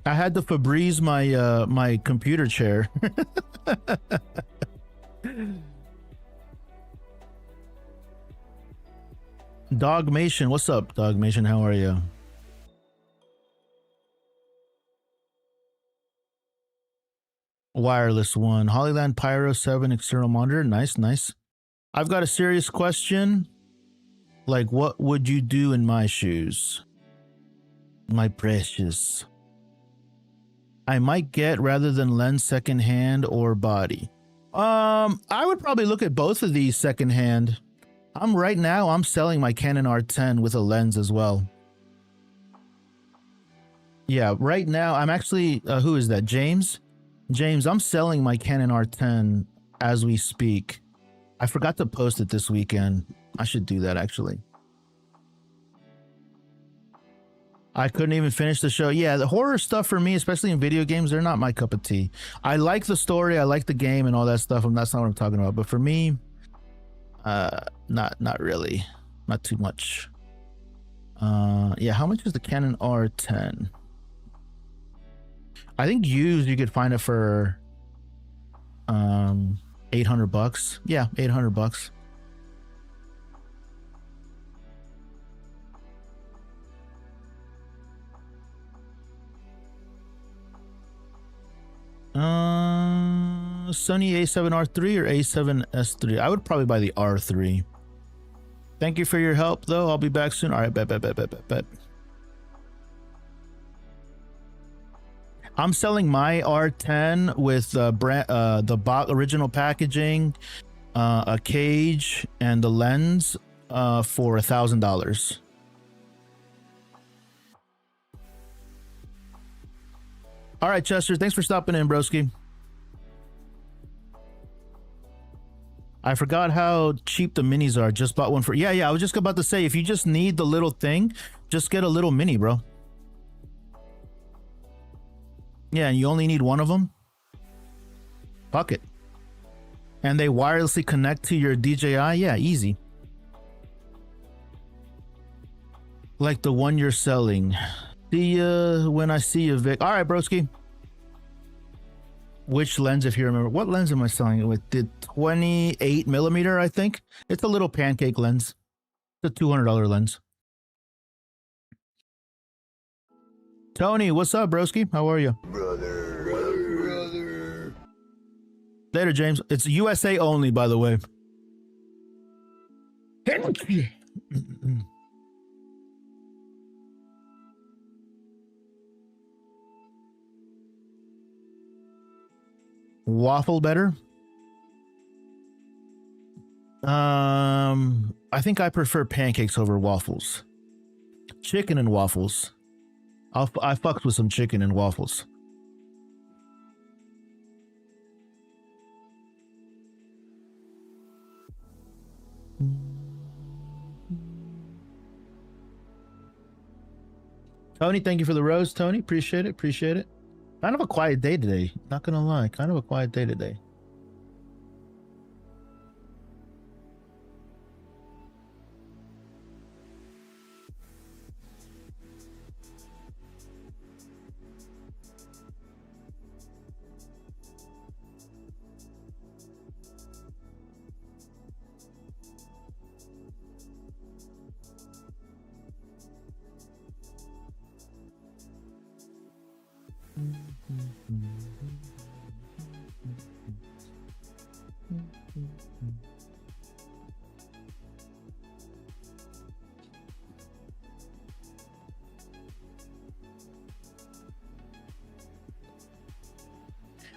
I had to Febreze my my computer chair. Dogmation, what's up, Dogmation? How are you? Wireless one. Hollyland Pyro 7 external monitor. Nice. I've got a serious question. Like, what would you do in my shoes? My precious. I might get, rather than lens, secondhand or body. I would probably look at both of these secondhand. Right now I'm selling my Canon R10 with a lens as well. Yeah, right now I'm actually, who is that? James, I'm selling my Canon R10 as we speak. I forgot to post it this weekend. I should do that, actually. I couldn't even finish the show. Yeah, the horror stuff for me, especially in video games, they're not my cup of tea. I like the story, I like the game and all that stuff, and that's not what I'm talking about. But for me, not really, not too much. Yeah, how much is the Canon R10? I think used you could find it for 800 bucks. Yeah, 800 bucks. Sony A7R3 or A7S3? I would probably buy the R3. Thank you for your help, though. I'll be back soon. All right, bet. I'm selling my R10 with the original packaging, a cage, and the lens for $1,000. All right, Chester, thanks for stopping in, broski. I forgot how cheap the minis are. Just bought one for... Yeah, I was just about to say, if you just need the little thing, just get a little mini, bro. Yeah, and you only need one of them. Fuck it. And they wirelessly connect to your DJI. Yeah, easy. Like the one you're selling. See ya when I see you, Vic. All right, broski. Which lens, if you remember? What lens am I selling it with? The 28 millimeter, I think. It's a little pancake lens. It's a $200 lens. Tony, what's up, broski? How are you? Brother. Later, James. It's USA only, by the way. Waffle better? I think I prefer pancakes over waffles. Chicken and waffles. I fucked with some chicken and waffles. Tony, thank you for the rose, Tony. Appreciate it. Kind of a quiet day today. Not gonna lie, kind of a quiet day today.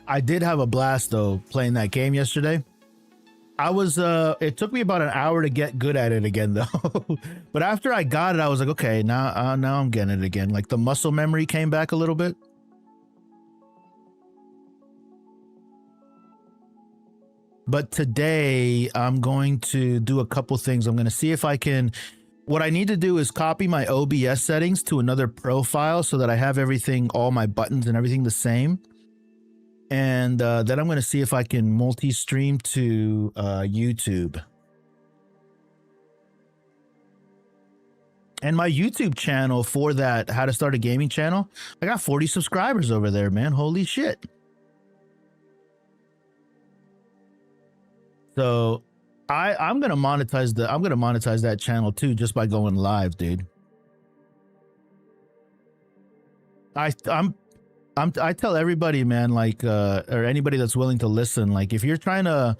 I did have a blast though playing that game yesterday. It took me about an hour to get good at it again though. But after I got it, I was like, okay, now I'm getting it again. Like the muscle memory came back a little bit. But today I'm going to do a couple things. I'm going to see if I can, what I need to do is copy my OBS settings to another profile so that I have everything, all my buttons and everything the same. And then I'm going to see if I can multi-stream to YouTube. And my YouTube channel for that, how to start a gaming channel, I got 40 subscribers over there, man. Holy shit. So I'm going to monetize that channel too, just by going live, dude. I tell everybody, man, like, or anybody that's willing to listen, like if you're trying to,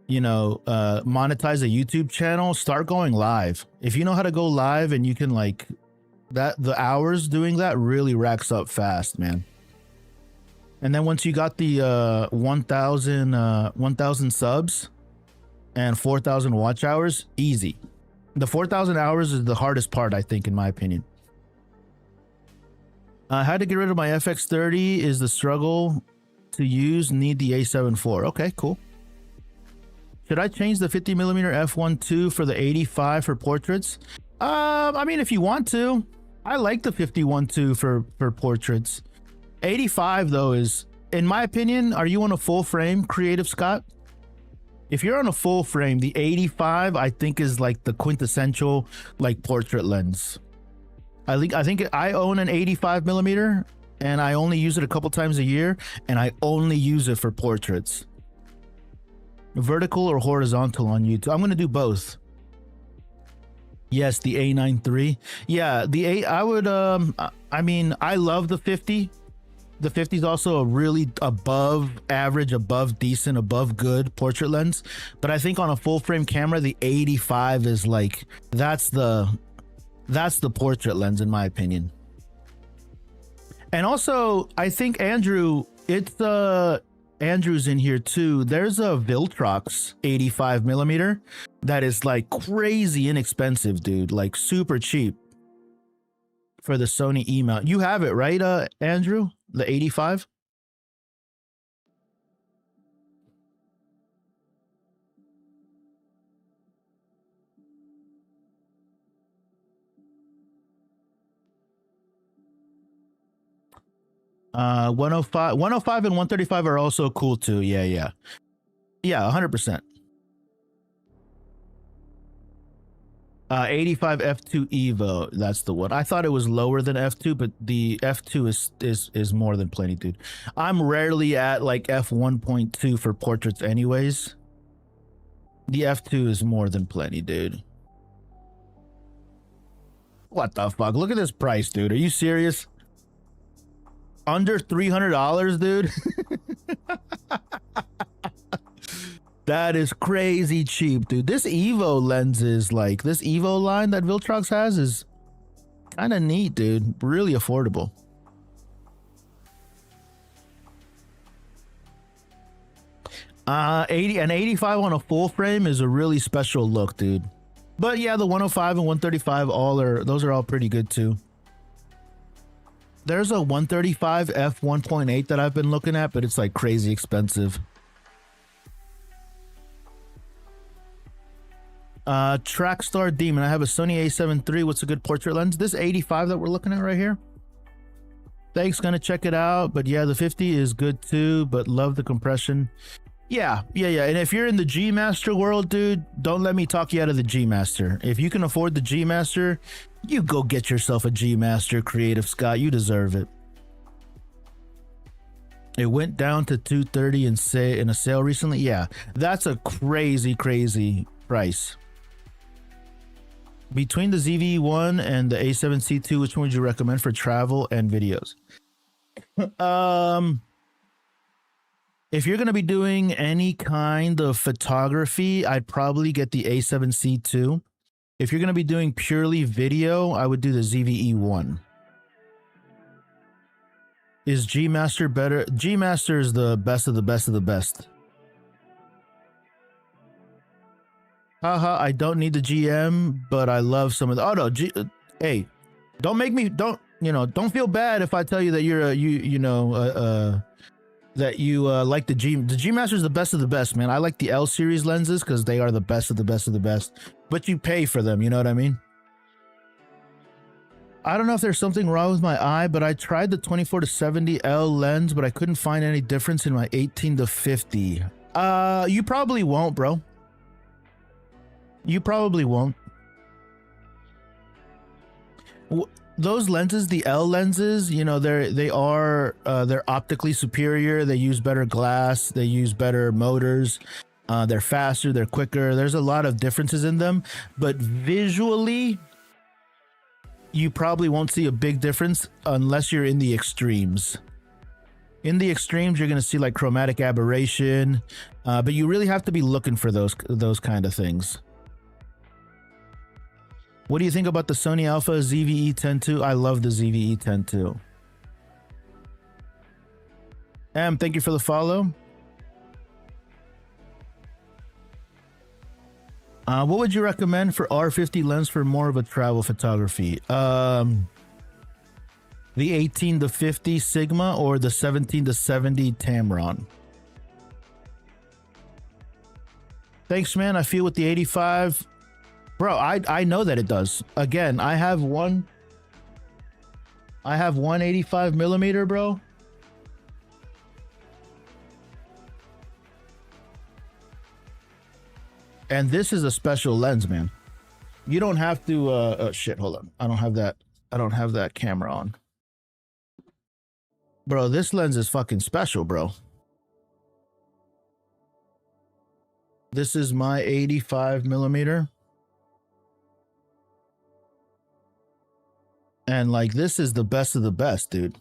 monetize a YouTube channel, start going live. If you know how to go live and you can like that, the hours doing that really racks up fast, man. And then once you got the 1,000 subs and 4,000 watch hours, easy. The 4,000 hours is the hardest part, I think, in my opinion. I had to get rid of my FX30 is the struggle to use, need the A7 IV. Okay, cool. Should I change the 50mm f1.2 for the 85 for portraits? I mean, if you want to. I like the 51.2 for portraits. 85 though is, in my opinion, are you on a full frame, Creative Scott? If you're on a full frame, the 85 I think is like the quintessential like portrait lens. I think I own an 85mm and I only use it a couple times a year, and I only use it for portraits. Vertical or horizontal on YouTube? I'm going to do both. Yes, the A9 III. Yeah, the I would I mean, I love the 50, The 50 is also a really above average, above decent, above good portrait lens. But I think on a full frame camera, the 85 is like, that's the portrait lens in my opinion. And also, I think Andrew, it's Andrew's in here too. There's a Viltrox 85 millimeter that is like crazy inexpensive, dude. Like super cheap for the Sony E mount. You have it, right, Andrew? The 85? Uh, 105 and 135 are also cool too. Yeah, 100%. 85 F2 Evo, that's the one. I thought it was lower than F2, but the F2 is more than plenty, dude. I'm rarely at like F1.2 for portraits anyways. The F2 is more than plenty, dude. What the fuck? Look at this price, dude. Are you serious? Under $300, dude. That is crazy cheap, dude. This Evo lens is like, this Evo line that Viltrox has is kind of neat, dude. Really affordable. Uh, 80 and 85 on a full frame is a really special look, dude. But yeah, the 105 and 135 those are all pretty good too. There's a 135 f1.8 that I've been looking at, but it's like crazy expensive. Trackstar Demon, I have a Sony a7 III. What's a good portrait lens? This 85 that we're looking at right here. Thanks, gonna check it out. But yeah, the 50 is good too, but love the compression. Yeah. And if you're in the G Master world, dude, don't let me talk you out of the G Master. If you can afford the G Master, you go get yourself a G Master, Creative Scott. You deserve it. It went down to $230 in a sale recently. Yeah, that's a crazy price. Between the ZV-E1 and the A7C II, which one would you recommend for travel and videos? If you're going to be doing any kind of photography, I'd probably get the A7C II. If you're going to be doing purely video, I would do the ZV-E1. Is G Master better? G Master is the best of the best of the best. Haha, I don't need the GM, but I love some of the. Oh no, hey, don't make me. Don't feel bad if I tell you that you're that you like the G. The G Master is the best of the best, man. I like the L series lenses because they are the best of the best of the best. But you pay for them, you know what I mean? I don't know if there's something wrong with my eye, but I tried the 24-70 L lens, but I couldn't find any difference in my 18-50. You probably won't, bro. You probably won't. Those lenses, the L lenses, they're optically superior. They use better glass. They use better motors. They're faster. They're quicker. There's a lot of differences in them, but visually, you probably won't see a big difference unless you're in the extremes. In the extremes, you're going to see like chromatic aberration, but you really have to be looking for those kind of things. What do you think about the Sony Alpha ZV-E10 II? I love the ZV-E10 II. Thank you for the follow. What would you recommend for R50 lens for more of a travel photography? The 18-50 Sigma or the 17-70 Tamron? Thanks, man. I feel with the 85. Bro, I know that it does. Again, I have one 85 millimeter, bro. And this is a special lens, man. You don't have to shit, hold on. I don't have that camera on. Bro, this lens is fucking special, bro. This is my 85 millimeter. And like, this is the best of the best, dude.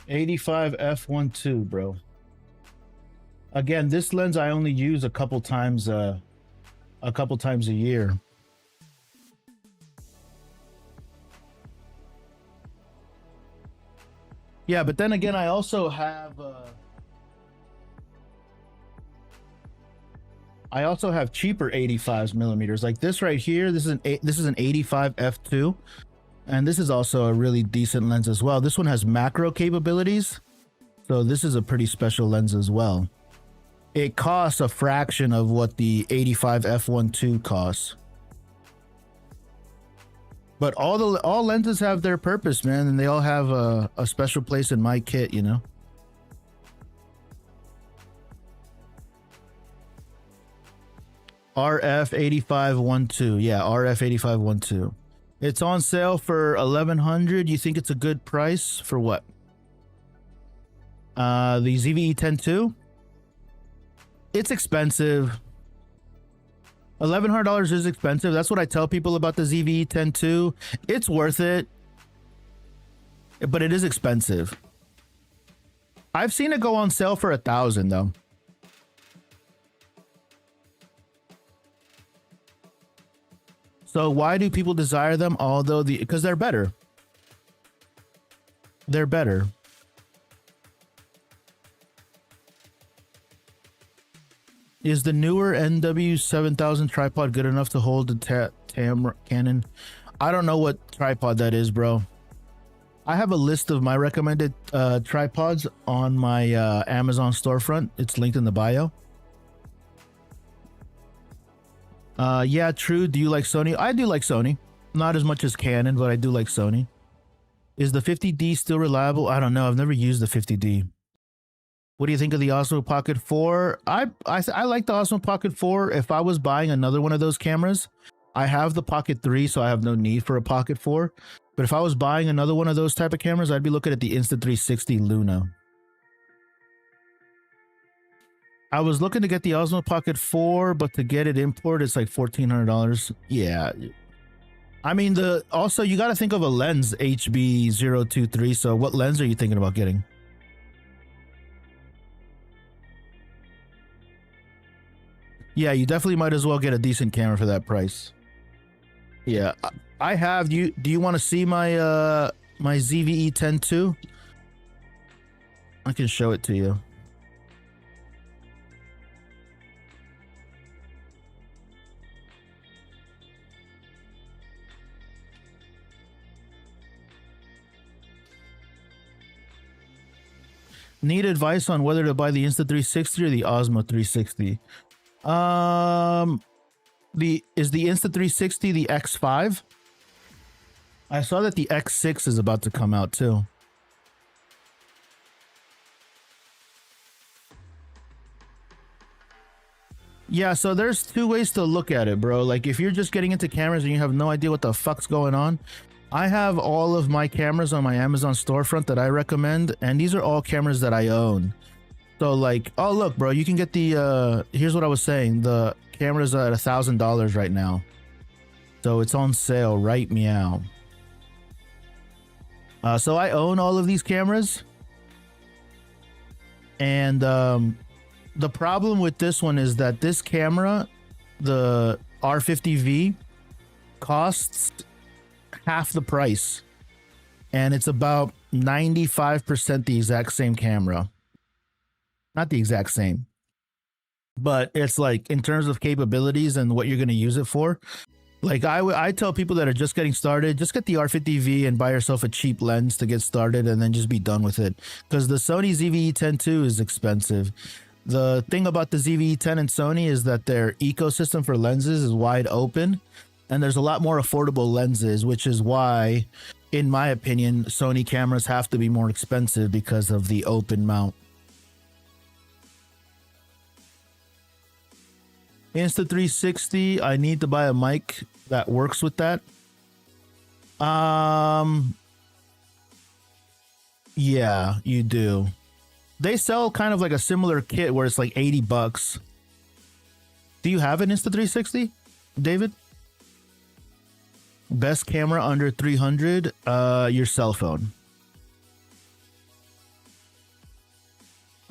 85 f1.2, bro. Again, this lens I only use a couple times a year. Yeah, but then again, I also have cheaper 85 millimeters, like this right here. This is an 85 f2, and this is also a really decent lens as well. This one has macro capabilities, so this is a pretty special lens as well. It costs a fraction of what the 85 f1.2 costs. But all lenses have their purpose, man, and they all have a special place in my kit, you know. RF 85-1.2, yeah, RF 85-1.2. It's on sale for $1,100. You think it's a good price for what? The ZVE-10-2. It's expensive. $1,100 is expensive. That's what I tell people about the ZVE-10-2. It's worth it, but it is expensive. I've seen it go on sale for $1,000 though. So why do people desire them? Although because they're better. They're better. Is the newer NW7000 tripod good enough to hold the Canon? I don't know what tripod that is, bro. I have a list of my recommended tripods on my Amazon storefront. It's linked in the bio. Yeah, true. Do you like Sony? I do like Sony. Not as much as Canon, but I do like Sony. Is the 50D still reliable? I don't know. I've never used the 50D. What do you think of the Osmo Pocket 4? I like the Osmo Pocket 4. If I was buying another one of those cameras, I have the Pocket 3, so I have no need for a Pocket 4. But if I was buying another one of those type of cameras, I'd be looking at the Insta360 Luna. I was looking to get the Osmo Pocket 4, but to get it imported, it's like $1,400. Yeah. I mean, also you got to think of a lens, HB023. So what lens are you thinking about getting? Yeah, you definitely might as well get a decent camera for that price. Yeah, I have. Do you want to see my my ZVE-10-2? I can show it to you. Need advice on whether to buy the Insta360 or the Osmo 360? Is the Insta360 the X5? I saw that the X6 is about to come out too. Yeah, so there's two ways to look at it, bro. Like if you're just getting into cameras and you have no idea what the fuck's going on, I have all of my cameras on my Amazon storefront that I recommend, and these are all cameras that I own. So like, oh look, bro, you can get the here's what I was saying. The camera's at $1,000 right now. So it's on sale, right meow. So I own all of these cameras. And the problem with this one is that this camera, the R50V, costs half the price. And it's about 95% the exact same camera. Not the exact same, but it's like in terms of capabilities and what you're going to use it for. Like I tell people that are just getting started, just get the R50V and buy yourself a cheap lens to get started and then just be done with it. Because the Sony ZVE-10-2 is expensive. The thing about the ZVE-10 and Sony is that their ecosystem for lenses is wide open, and there's a lot more affordable lenses, which is why, in my opinion, Sony cameras have to be more expensive because of the open mount. Insta360, I need to buy a mic that works with that. Yeah, you do. They sell kind of like a similar kit where it's like $80. Do you have an Insta360, David? Best camera under 300, your cell phone.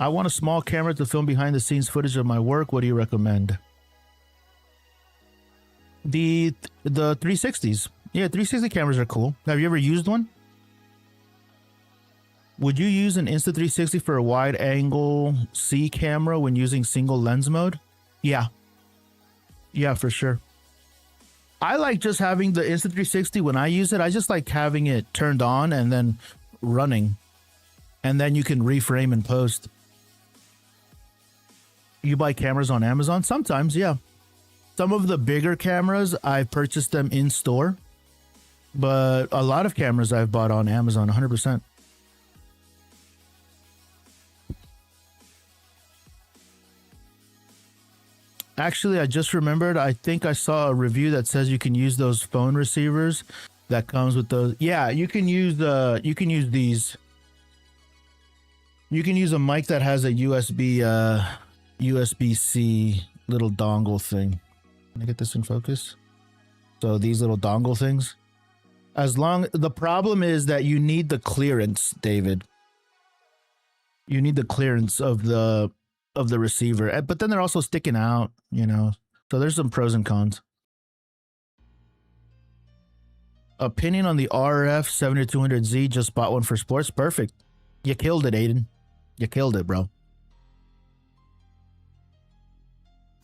I want a small camera to film behind the scenes footage of my work. What do you recommend? The 360s. Yeah, 360 cameras are cool. Have you ever used one? Would you use an Insta360 for a wide angle C camera when using single lens mode? Yeah. Yeah, for sure. I like just having the Insta360 when I use it. I just like having it turned on and then running. And then you can reframe and post. You buy cameras on Amazon? Sometimes, yeah. Some of the bigger cameras, I've purchased them in store. But a lot of cameras I've bought on Amazon, 100%. Actually, I just remembered, I think I saw a review that says you can use those phone receivers that comes with those. Yeah, you can use these. You can use a mic that has a USB-C little dongle thing. Can I get this in focus? So these little dongle things. The problem is that you need the clearance, David. You need the clearance of the receiver, but then they're also sticking out, you know. So there's some pros and cons. Opinion on the RF 7200Z. Just bought one for sports. Perfect. You killed it, Aiden. You killed it, bro.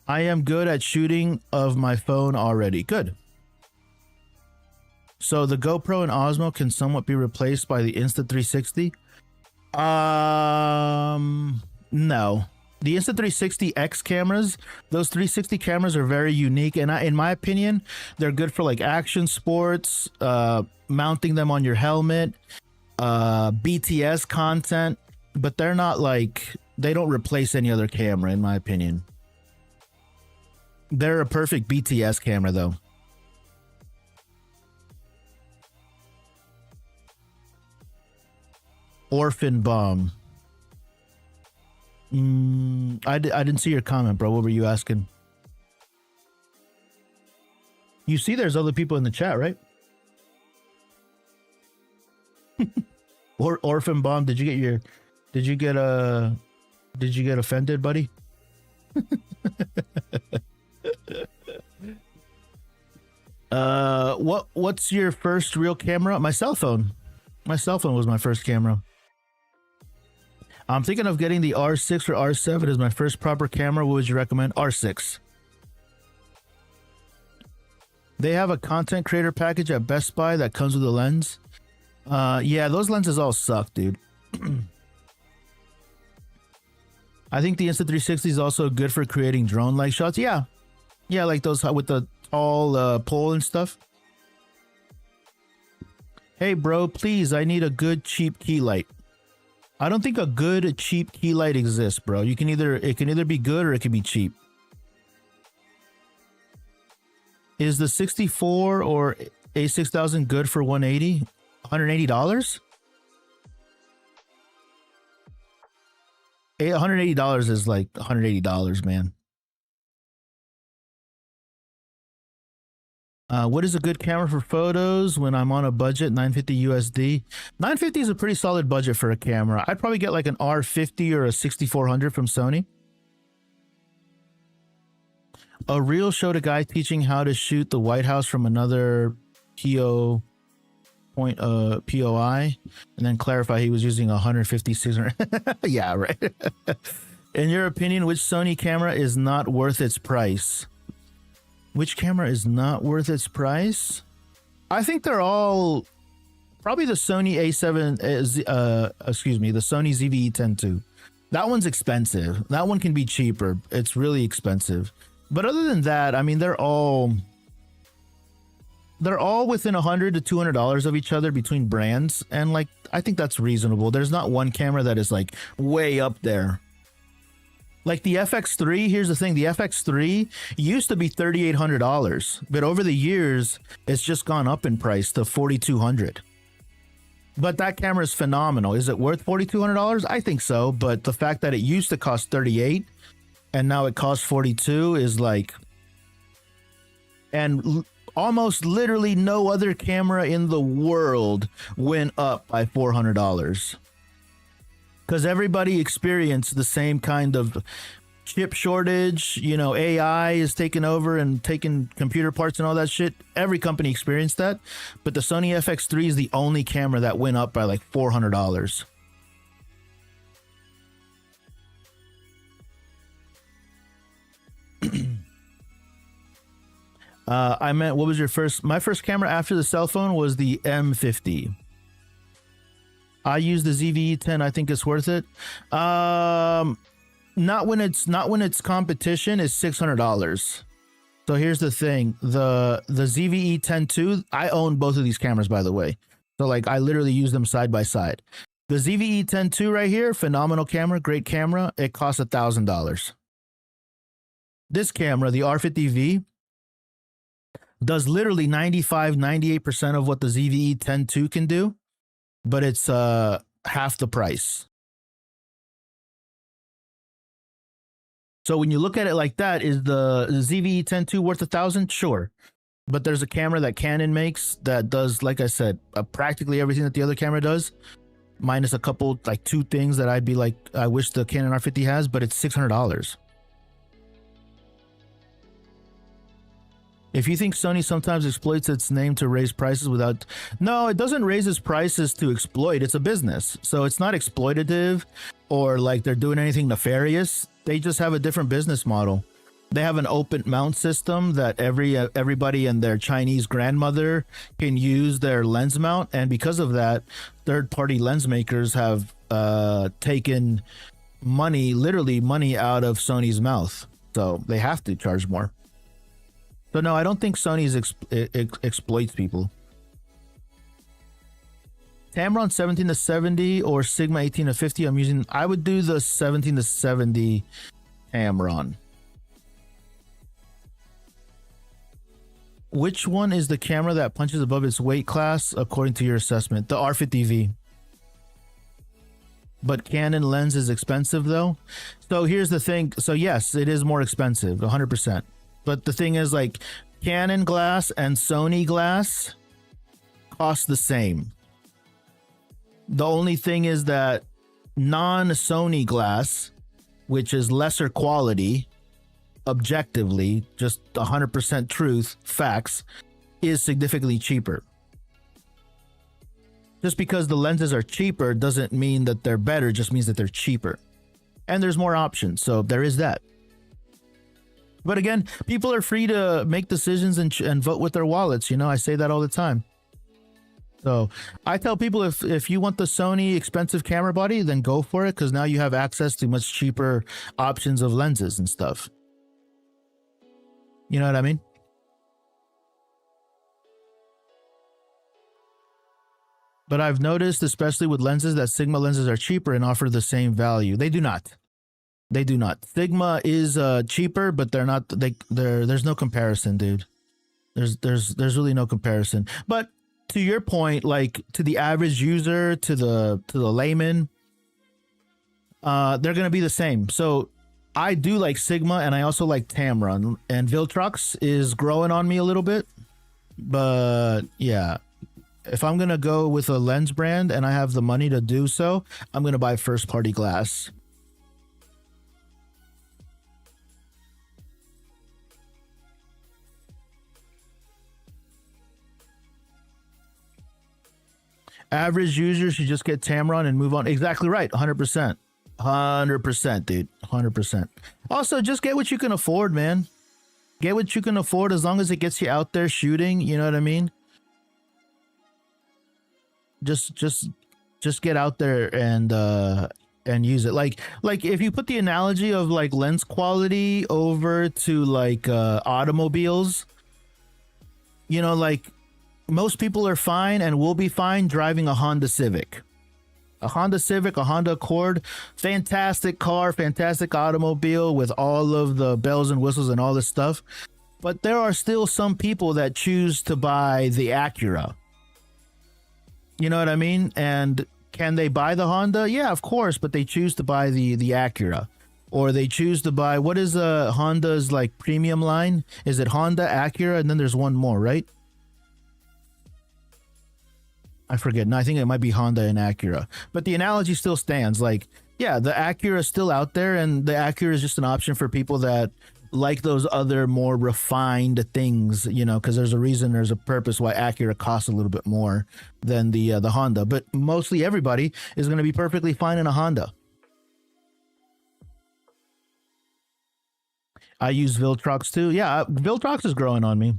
I am good at shooting of my phone already. Good. So the GoPro and Osmo can somewhat be replaced by the Insta360. No. The Insta360X cameras, those 360 cameras are very unique, and in my opinion, they're good for like action sports, mounting them on your helmet, BTS content, but they're not like, they don't replace any other camera in my opinion. They're a perfect BTS camera though. Orphan Bomb. I didn't see your comment, bro. What were you asking? You see there's other people in the chat, right? Orphan Bomb, did you get offended, buddy? What's your first real camera? My cell phone. My cell phone was my first camera. I'm thinking of getting the R6 or R7 as my first proper camera. What would you recommend? R6. They have a content creator package at Best Buy that comes with a lens. Yeah, those lenses all suck, dude. I think the Insta360 is also good for creating drone-like shots. Yeah. Yeah, like those with the tall pole and stuff. Hey, bro, please, I need a good cheap key light. I don't think a good cheap key light exists, bro. It can either be good or it can be cheap. Is the 64 or A6000 good for $180? $180? $180 is like $180, man. What is a good camera for photos when I'm on a budget? 950 USD. 950 is a pretty solid budget for a camera. I'd probably get like an R50 or a 6400 from Sony. A reel showed a guy teaching how to shoot the White House from another POI, and then clarify he was using 150 600. Yeah, right. In your opinion, which Sony camera is not worth its price? Which camera is not worth its price? I think they're all probably the Sony A7, the Sony ZV-E10 II. That one's expensive. That one can be cheaper. It's really expensive. But other than that, I mean, they're all within $100 to $200 of each other between brands. And like, I think that's reasonable. There's not one camera that is like way up there. Like the FX3, here's the thing, the FX3 used to be $3,800, but over the years, it's just gone up in price to $4,200. But that camera is phenomenal. Is it worth $4,200? I think so, but the fact that it used to cost $38 and now it costs $42 is like, and almost literally no other camera in the world went up by $400. because everybody experienced the same kind of chip shortage. You know, AI is taking over and taking computer parts and all that shit. Every company experienced that, but the Sony FX3 is the only camera that went up by like $400. I meant, what was your first? My first camera after the cell phone was the M50. I use the ZVE10. I think it's worth it. Not when it's competition is $600. So here's the thing: the ZVE10 II. I own both of these cameras, by the way. So like I literally use them side by side. The ZVE10 II right here, phenomenal camera, great camera. It costs $1,000. This camera, the R50V, does literally 98% of what the ZVE10 II can do, but it's half the price. So when you look at it like that, is the ZVE10 II worth $1,000? Sure. But there's a camera that Canon makes that does, like I said, practically everything that the other camera does, minus a couple, like 2 things that I'd be like, I wish the Canon R50 has, but it's $600. If you think Sony sometimes exploits its name to raise prices without... No, it doesn't raise its prices to exploit. It's a business. So it's not exploitative or like they're doing anything nefarious. They just have a different business model. They have an open mount system that everybody and their Chinese grandmother can use their lens mount. And because of that, third-party lens makers have taken money, literally money out of Sony's mouth. So they have to charge more. So no, I don't think Sony's exploits people. Tamron 17-70 or Sigma 18-50. I would do the 17-70 Tamron. Which one is the camera that punches above its weight class according to your assessment? The R50V. But Canon lens is expensive though. So here's the thing. So yes, it is more expensive, 100%. But the thing is, like, Canon glass and Sony glass cost the same. The only thing is that non-Sony glass, which is lesser quality, objectively, just 100% truth, facts, is significantly cheaper. Just because the lenses are cheaper doesn't mean that they're better, just means that they're cheaper. And there's more options, so there is that. But again, people are free to make decisions and vote with their wallets. You know, I say that all the time. So I tell people, if you want the Sony expensive camera body, then go for it, because now you have access to much cheaper options of lenses and stuff. You know what I mean? But I've noticed, especially with lenses, that Sigma lenses are cheaper and offer the same value. They do not. They do not. Sigma is cheaper, but they're not. There's no comparison, dude. There's really no comparison. But to your point, like to the average user, to the layman, they're gonna be the same. So I do like Sigma, and I also like Tamron, and Viltrox is growing on me a little bit. But yeah, if I'm gonna go with a lens brand and I have the money to do so, I'm gonna buy first party glass. Average users should just get Tamron and move on. Exactly right. 100%. 100%, dude. 100%. Also, just get what you can afford, man. Get what you can afford as long as it gets you out there shooting. You know what I mean? Just get out there and use it. Like if you put the analogy of like lens quality over to like automobiles, you know, like most people are fine and will be fine driving a Honda Civic. A Honda Civic, a Honda Accord, fantastic car, fantastic automobile with all of the bells and whistles and all this stuff. But there are still some people that choose to buy the Acura. You know what I mean? And can they buy the Honda? Yeah, of course, but they choose to buy the Acura. Or they choose to buy, what is Honda's like premium line? Is it Honda, Acura, and then there's one more, right? I forget. No, I think it might be Honda and Acura. But the analogy still stands. Like, yeah, the Acura is still out there, and the Acura is just an option for people that like those other more refined things, you know, because there's a reason, there's a purpose why Acura costs a little bit more than the Honda. But mostly everybody is going to be perfectly fine in a Honda. I use Viltrox too. Yeah, Viltrox is growing on me.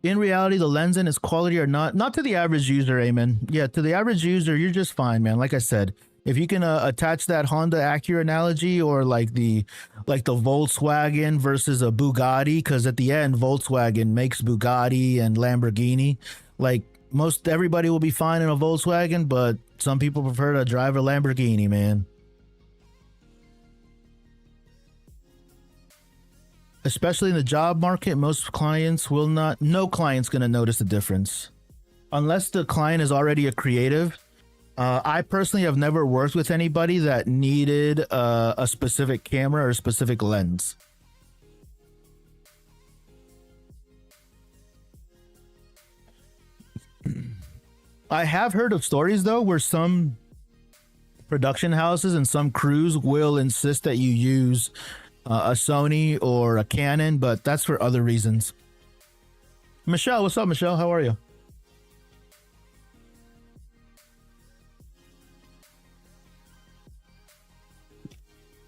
In reality, the lens and its quality are not to the average user, Amen. Yeah, to the average user, you're just fine, man. Like I said, if you can attach that Honda Acura analogy, or like the Volkswagen versus a Bugatti, because at the end, Volkswagen makes Bugatti and Lamborghini. Like, most everybody will be fine in a Volkswagen, but some people prefer to drive a Lamborghini, man. Especially in the job market, most clients will not, no client's going to notice the difference. Unless the client is already a creative. I personally have never worked with anybody that needed a specific camera or a specific lens. I have heard of stories, though, where some production houses and some crews will insist that you use a Sony or a Canon, but that's for other reasons. Michelle, what's up, Michelle? How are you?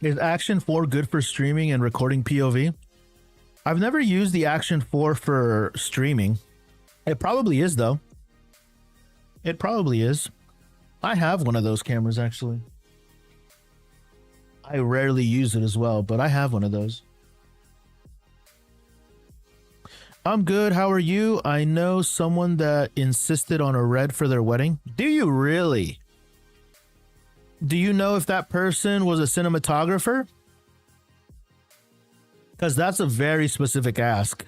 Is Action 4 good for streaming and recording POV? I've never used the Action 4 for streaming. It probably is, though. It probably is. I have one of those cameras, actually. I rarely use it as well, but I have one of those. I'm good. How are you? I know someone that insisted on a red for their wedding. Do you really? Do you know if that person was a cinematographer? Because that's a very specific ask.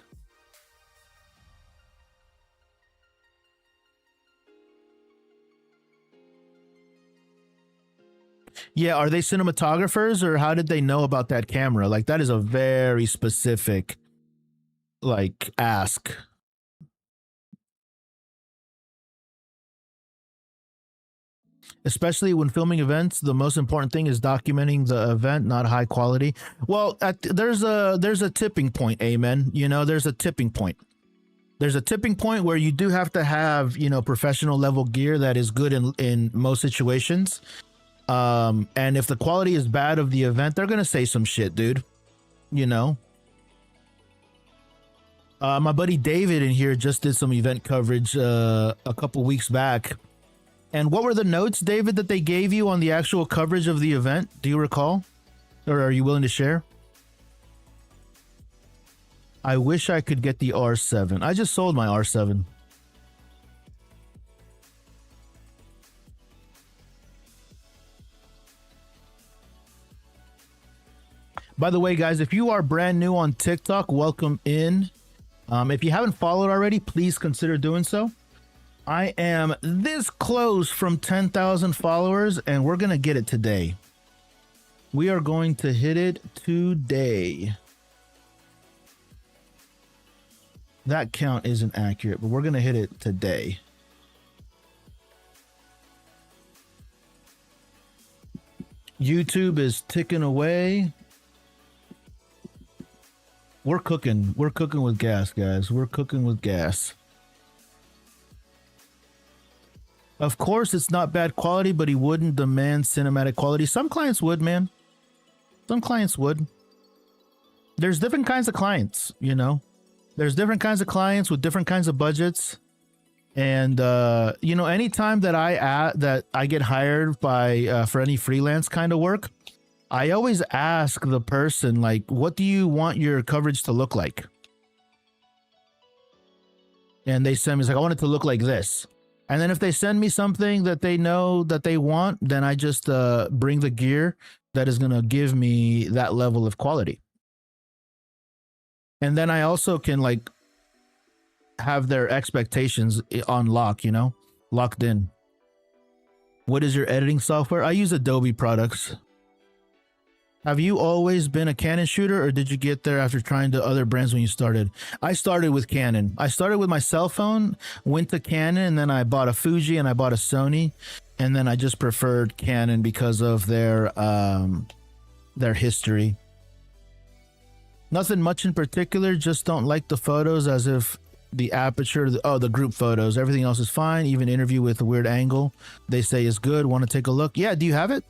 Yeah, are they cinematographers, or how did they know about that camera? Like, that is a very specific, like, ask. Especially when filming events, the most important thing is documenting the event, not high quality. Well, there's a tipping point, Amen. You know, there's a tipping point. There's a tipping point where you do have to have, you know, professional level gear that is good in most situations. And if the quality is bad of the event, they're gonna say some shit, dude. You know. My buddy David in here just did some event coverage a couple weeks back. And what were the notes, David, that they gave you on the actual coverage of the event? Do you recall? Or are you willing to share? I wish I could get the R7. I just sold my R7. By the way, guys, if you are brand new on TikTok, welcome in. If you haven't followed already, please consider doing so. I am this close from 10,000 followers, and we're going to get it today. We are going to hit it today. That count isn't accurate, but we're going to hit it today. YouTube is ticking away. We're cooking. We're cooking with gas, guys. We're cooking with gas. Of course, it's not bad quality, but he wouldn't demand cinematic quality. Some clients would, man. Some clients would. There's different kinds of clients, you know. There's different kinds of clients with different kinds of budgets. And, you know, anytime that I get hired by for any freelance kind of work, I always ask the person, like, what do you want your coverage to look like? And they send me, it's like, I want it to look like this. And then if they send me something that they know that they want, then I just bring the gear that is going to give me that level of quality. And then I also can, like, have their expectations on lock, you know, locked in. What is your editing software? I use Adobe products. Have you always been a Canon shooter, or did you get there after trying the other brands when you started? I started with Canon. I started with my cell phone, went to Canon, and then I bought a Fuji and I bought a Sony, and then I just preferred Canon because of their history. Nothing much in particular, just don't like the photos as if the aperture, the group photos, everything else is fine. Even interview with a weird angle, they say is good. Want to take a look? Yeah, do you have it?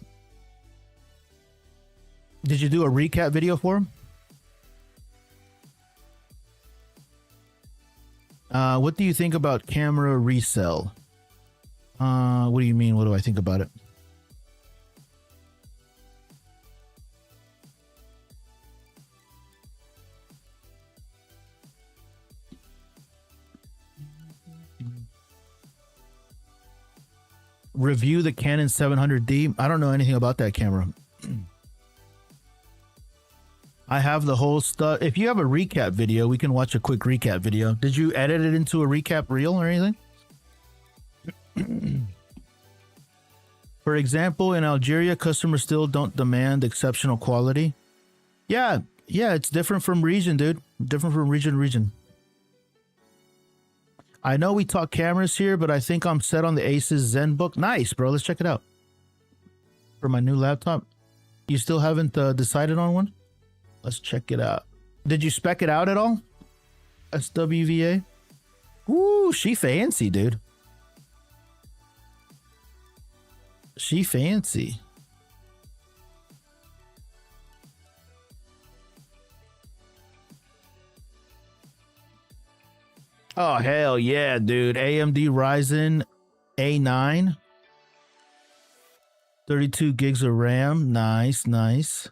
Did you do a recap video for him? What do you think about camera resell? What do you mean? What do I think about it? Review the Canon 700D. I don't know anything about that camera. I have the whole stuff. If you have a recap video, we can watch a quick recap video. Did you edit it into a recap reel or anything? For example, in Algeria, customers still don't demand exceptional quality. Yeah, it's different from region, dude. Different from region to region. I know we talk cameras here, but I think I'm set on the Asus ZenBook. Nice, bro. Let's check it out. For my new laptop. You still haven't decided on one? Let's check it out. Did you spec it out at all? SWVA? Ooh, she fancy, dude. She fancy. Oh, hell yeah, dude. AMD Ryzen A9. 32 gigs of RAM. Nice, nice.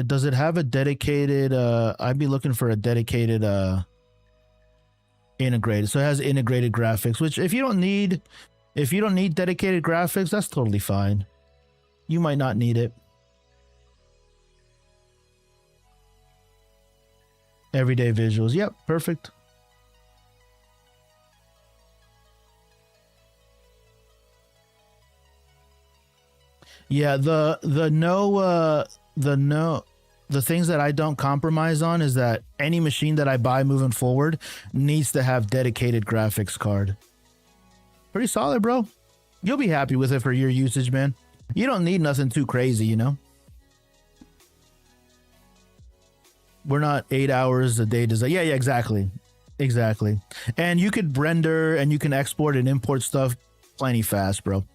Does it have a dedicated I'd be looking for a dedicated integrated. So it has integrated graphics, which if you don't need dedicated graphics, that's totally fine. You might not need it. Everyday visuals. Yep, perfect. Yeah, the things that I don't compromise on is that any machine that I buy moving forward needs to have dedicated graphics card. Pretty solid, bro. You'll be happy with it for your usage, man. You don't need nothing too crazy, you know? We're not 8 hours a day design. Yeah, exactly. Exactly. And you could render and you can export and import stuff plenty fast, bro.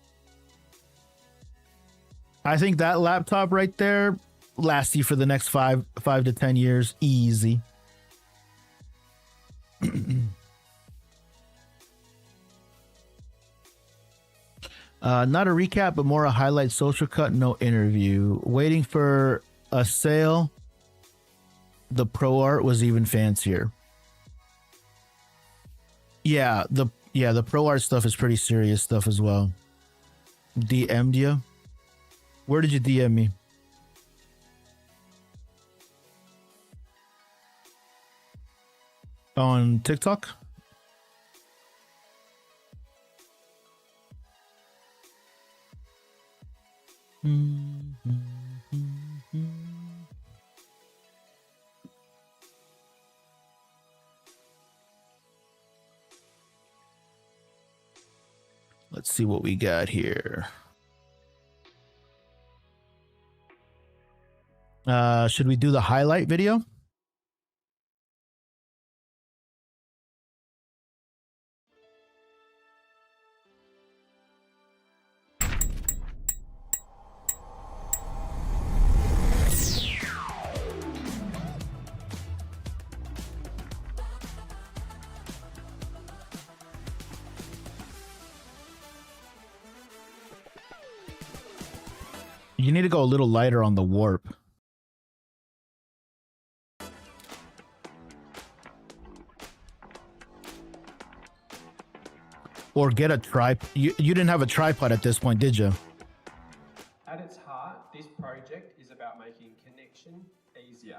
I think that laptop right there lasts you for the next 5 to 10 years. Easy. Not a recap, but more a highlight social cut, no interview. Waiting for a sale. The Pro Art was even fancier. Yeah, the Pro Art stuff is pretty serious stuff as well. DM'd you? Where did you DM me? On TikTok? Let's see what we got here. Should we do the highlight video? You need to go a little lighter on the warp. Or get a tripod. You didn't have a tripod at this point, did you? At its heart, this project is about making connection easier.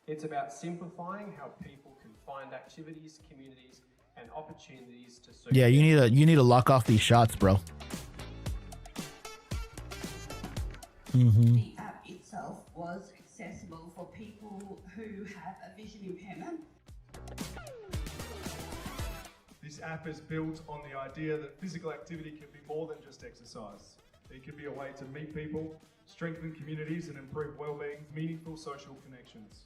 It's about simplifying how people can find activities, communities, and opportunities to serve. Yeah, you need to lock off these shots, bro. The app itself was accessible for people who have a vision impairment. This app is built on the idea that physical activity can be more than just exercise. It can be a way to meet people, strengthen communities and improve well-being, meaningful social connections.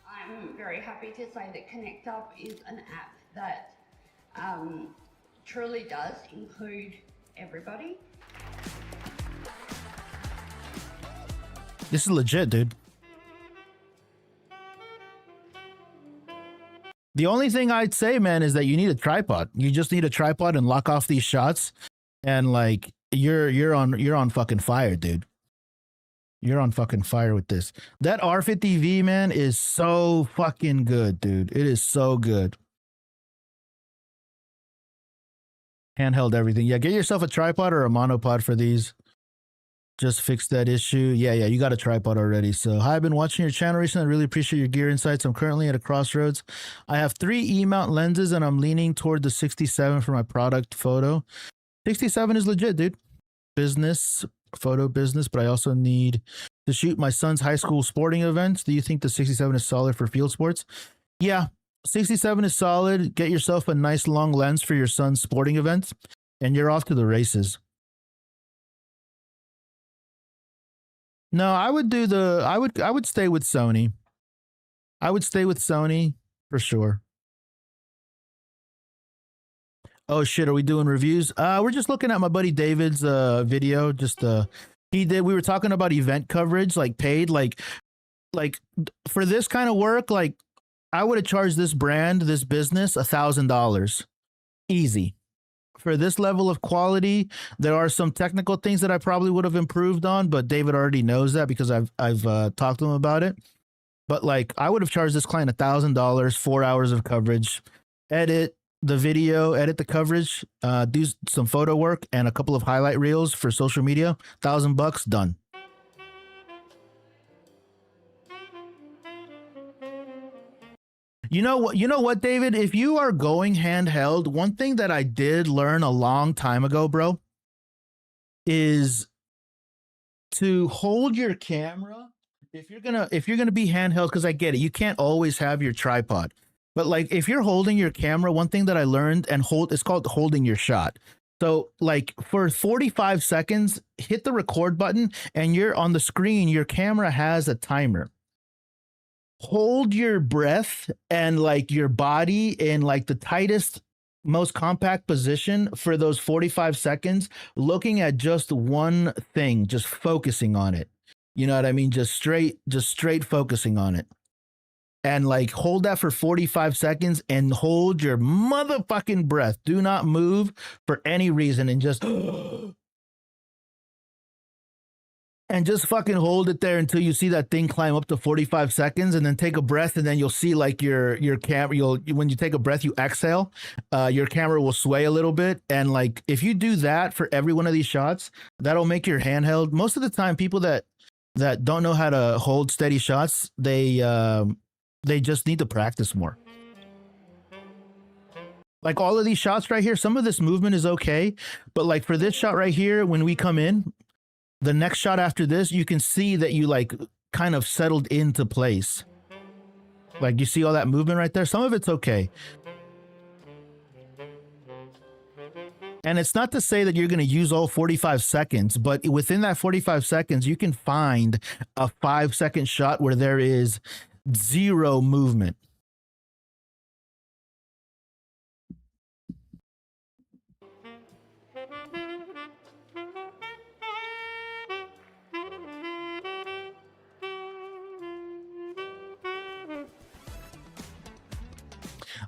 I'm very happy to say that Connect Up is an app that truly does include everybody. This is legit, dude. The only thing I'd say, man, is that you need a tripod. You just need a tripod and lock off these shots, and like you're on fucking fire, dude. You're on fucking fire with this. That R50V, man, is so fucking good, dude. It is so good. Handheld everything. Yeah, get yourself a tripod or a monopod for these. Just fix that issue. Yeah, you got a tripod already. So, hi, I've been watching your channel recently. I really appreciate your gear insights. I'm currently at a crossroads. I have 3 E-mount lenses and I'm leaning toward the 67 for my product photo. 67 is legit, dude. Business, photo business, but I also need to shoot my son's high school sporting events. Do you think the 67 is solid for field sports? Yeah, 67 is solid. Get yourself a nice long lens for your son's sporting events and you're off to the races. No, I would do I would stay with Sony. I would stay with Sony for sure. Oh shit, are we doing reviews? We're just looking at my buddy David's video. Just we were talking about event coverage, like paid, like for this kind of work, like I would have charged this brand, this business $1,000. Easy. For this level of quality, there are some technical things that I probably would have improved on, but David already knows that because I've talked to him about it. But like, I would have charged this client $1,000, 4 hours of coverage, edit the video, edit the coverage, do some photo work, and a couple of highlight reels for social media. $1,000, done. You know what, David? If you are going handheld, one thing that I did learn a long time ago, bro, is to hold your camera if you're gonna be handheld, because I get it, you can't always have your tripod. But like if you're holding your camera, one thing that I learned it's called holding your shot. So like for 45 seconds, hit the record button and you're on the screen, your camera has a timer. Hold your breath and like your body in like the tightest, most compact position for those 45 seconds, looking at just one thing, just focusing on it. You know what I mean? Just straight focusing on it. And like hold that for 45 seconds and hold your motherfucking breath. Do not move for any reason and just and just fucking hold it there until you see that thing climb up to 45 seconds, and then take a breath, and then you'll see like your camera, when you take a breath, you exhale, your camera will sway a little bit. And like if you do that for every one of these shots, that'll make your handheld. Most of the time, people that don't know how to hold steady shots, they just need to practice more. Like all of these shots right here, some of this movement is okay, but like for this shot right here, when we come in, the next shot after this, you can see that you like kind of settled into place. Like you see all that movement right there. Some of it's okay. And it's not to say that you're going to use all 45 seconds, but within that 45 seconds, you can find a 5-second shot where there is zero movement.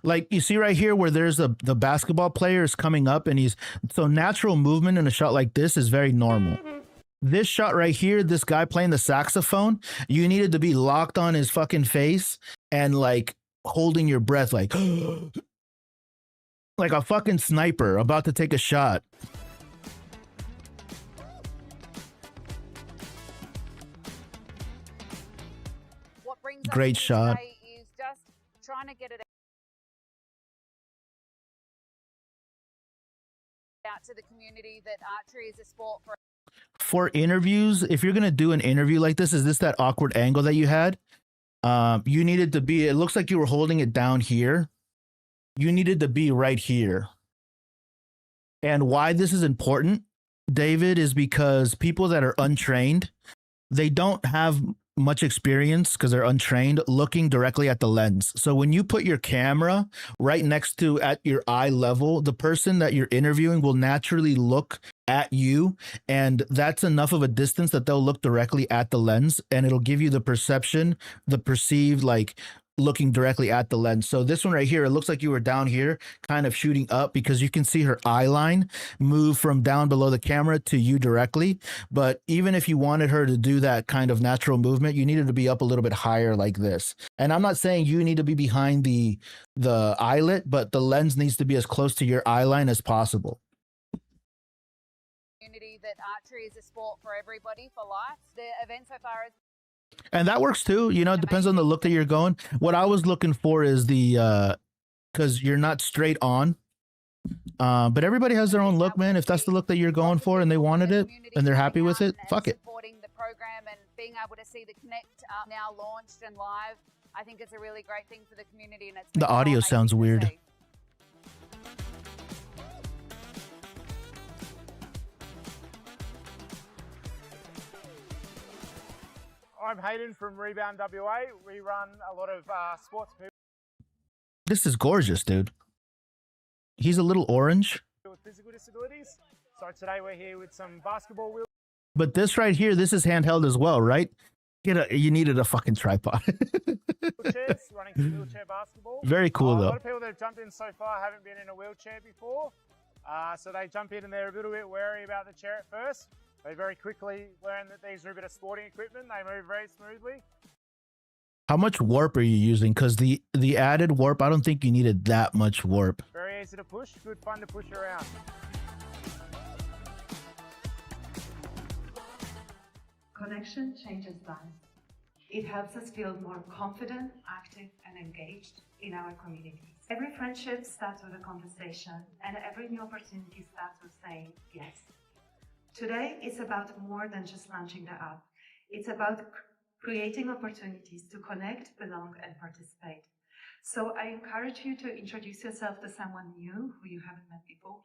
Like you see right here where there's the basketball player is coming up, and so natural movement in a shot like this is very normal. This shot right here, this guy playing the saxophone, you needed to be locked on his fucking face and like holding your breath like like a fucking sniper about to take a shot. What brings Great us shot. today is just trying to get it out to the community that archery is a sport for for interviews, if you're gonna do an interview like this, is this that awkward angle that you had? You needed to be, it looks like you were holding it down here. You needed to be right here. And why this is important, David, is because people that are untrained, they don't have much experience because they're untrained looking directly at the lens. So when you put your camera right next to at your eye level, the person that you're interviewing will naturally look at you, and that's enough of a distance that they'll look directly at the lens, and it'll give you the perception, the perceived like looking directly at the lens. So this one right here, it looks like you were down here kind of shooting up because you can see her eye line move from down below the camera to you directly. But even if you wanted her to do that kind of natural movement, you needed to be up a little bit higher like this. And I'm not saying you need to be behind the eyelet, but the lens needs to be as close to your eye line as possible. That archery is a sport for everybody for life. The event so far is, and that works too. You know, it depends on the look that you're going. What I was looking for is the because you're not straight on. But everybody has their own look, man. If that's the look that you're going for and they wanted it and they're happy with it, fuck it. Supporting the program and being able to see the Connect now launched and live, I think it's a really great thing for the community. And it's the audio sounds weird. I'm Hayden from Rebound WA. We run a lot of sports people This is gorgeous, dude. He's a little orange. with physical disabilities. So today we're here with some basketball wheels. But this right here, this is handheld as well, right? You needed a fucking tripod. Wheelchairs, running some wheelchair basketball. Very cool, A though. lot of people that have jumped in so far haven't been in a wheelchair before. So they jump in and they're a little bit wary about the chair at first. They very quickly learn that these are a bit of sporting equipment. They move very smoothly. How much warp are you using? Because the added warp, I don't think you needed that much warp. Very easy to push, good fun to push around. Connection changes lives. It helps us feel more confident, active, and engaged in our communities. Every friendship starts with a conversation, and every new opportunity starts with saying yes. Today, it's about more than just launching the app. It's about creating opportunities to connect, belong, and participate. So I encourage you to introduce yourself to someone new who you haven't met before.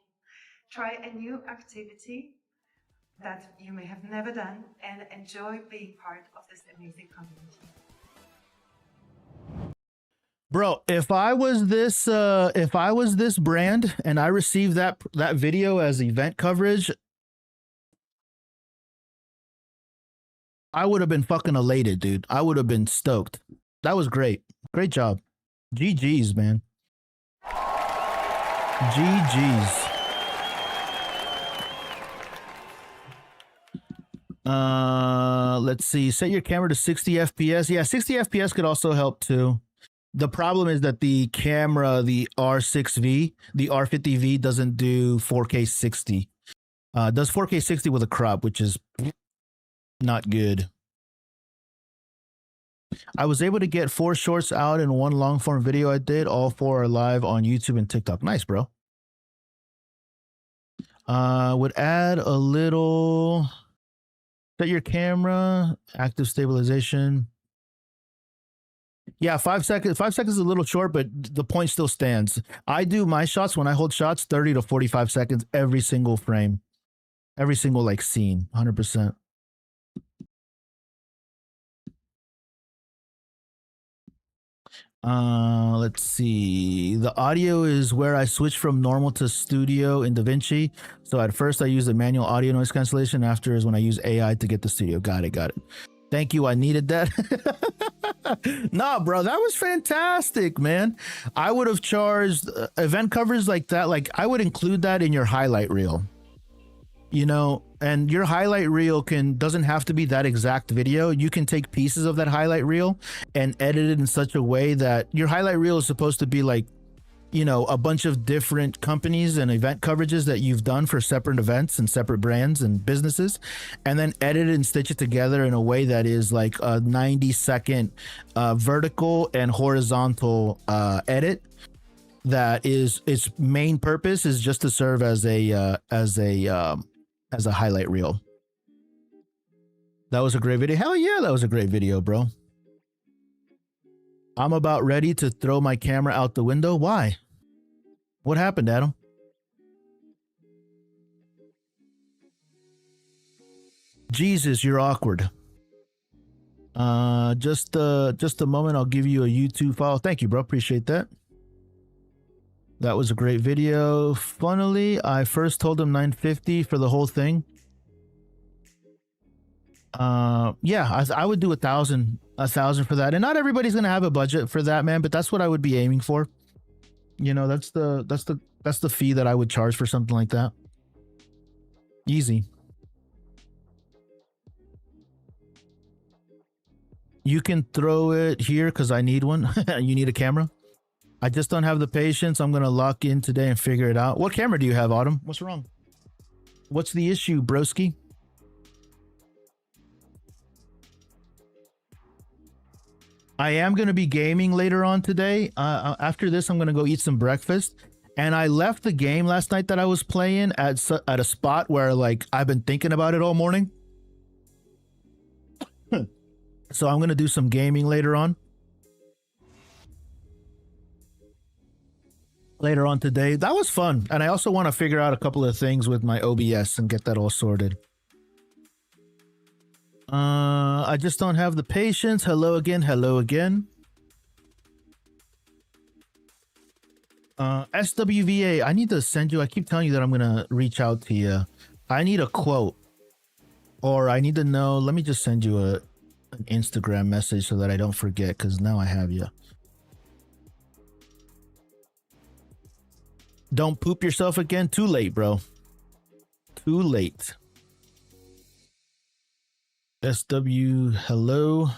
Try a new activity that you may have never done and enjoy being part of this amazing community. Bro, if I was this brand and I received that video as event coverage, I would have been fucking elated, dude. I would have been stoked. That was great. Great job. GG's, man. GG's. Let's see. Set your camera to 60 FPS. Yeah, 60 FPS could also help too. The problem is that the camera, the R6V, the R50V doesn't do 4K 60. It does 4K 60 with a crop, which is not good. I was able to get 4 shorts out in one long form video I did. All 4 are live on YouTube and TikTok. Nice, bro. Would add a little. Set your camera, active stabilization. Yeah, 5 seconds. 5 seconds is a little short, but the point still stands. I do my shots when I hold shots 30 to 45 seconds every single frame. Every single like scene, 100%. Let's see. The audio is where I switch from normal to studio in DaVinci. So at first I use the manual audio noise cancellation. After is when I use AI to get the studio. Got it. Thank you. I needed that. Nah, bro, that was fantastic, man. I would have charged event covers like that. Like I would include that in your highlight reel. You know, and your highlight reel doesn't have to be that exact video. You can take pieces of that highlight reel and edit it in such a way that your highlight reel is supposed to be like, you know, a bunch of different companies and event coverages that you've done for separate events and separate brands and businesses, and then edit it and stitch it together in a way that is like a 90-second vertical and horizontal edit. That is its main purpose is just to serve as a highlight reel. That was a great video. Hell yeah, that was a great video, bro. I'm about ready to throw my camera out the window. Why? What happened, Adam? Jesus, you're awkward. Just a moment. I'll give you a YouTube follow. Thank you, bro. Appreciate that. That was a great video. Funnily, I first told him 950 for the whole thing. Yeah, I would do 1,000 for that. And not everybody's gonna have a budget for that, man, but that's what I would be aiming for. You know, that's the fee that I would charge for something like that. Easy. You can throw it here because I need one. You need a camera? I just don't have the patience. I'm gonna lock in today and figure it out. What camera do you have, Autumn? What's wrong? What's the issue, broski? I am going to be gaming later on today. After this, I'm going to go eat some breakfast. And I left the game last night that I was playing at a spot where, like, I've been thinking about it all morning. So I'm going to do some gaming later on. Later on today. That was fun. And I also want to figure out a couple of things with my OBS and get that all sorted. I just don't have the patience. Hello again. Hello again. SWVA, I need to send you. I keep telling you that I'm going to reach out to you. I need a quote. Or I need to know. Let me just send you an Instagram message so that I don't forget, because now I have you. Don't poop yourself again. Too late, bro. Too late. SW, hello.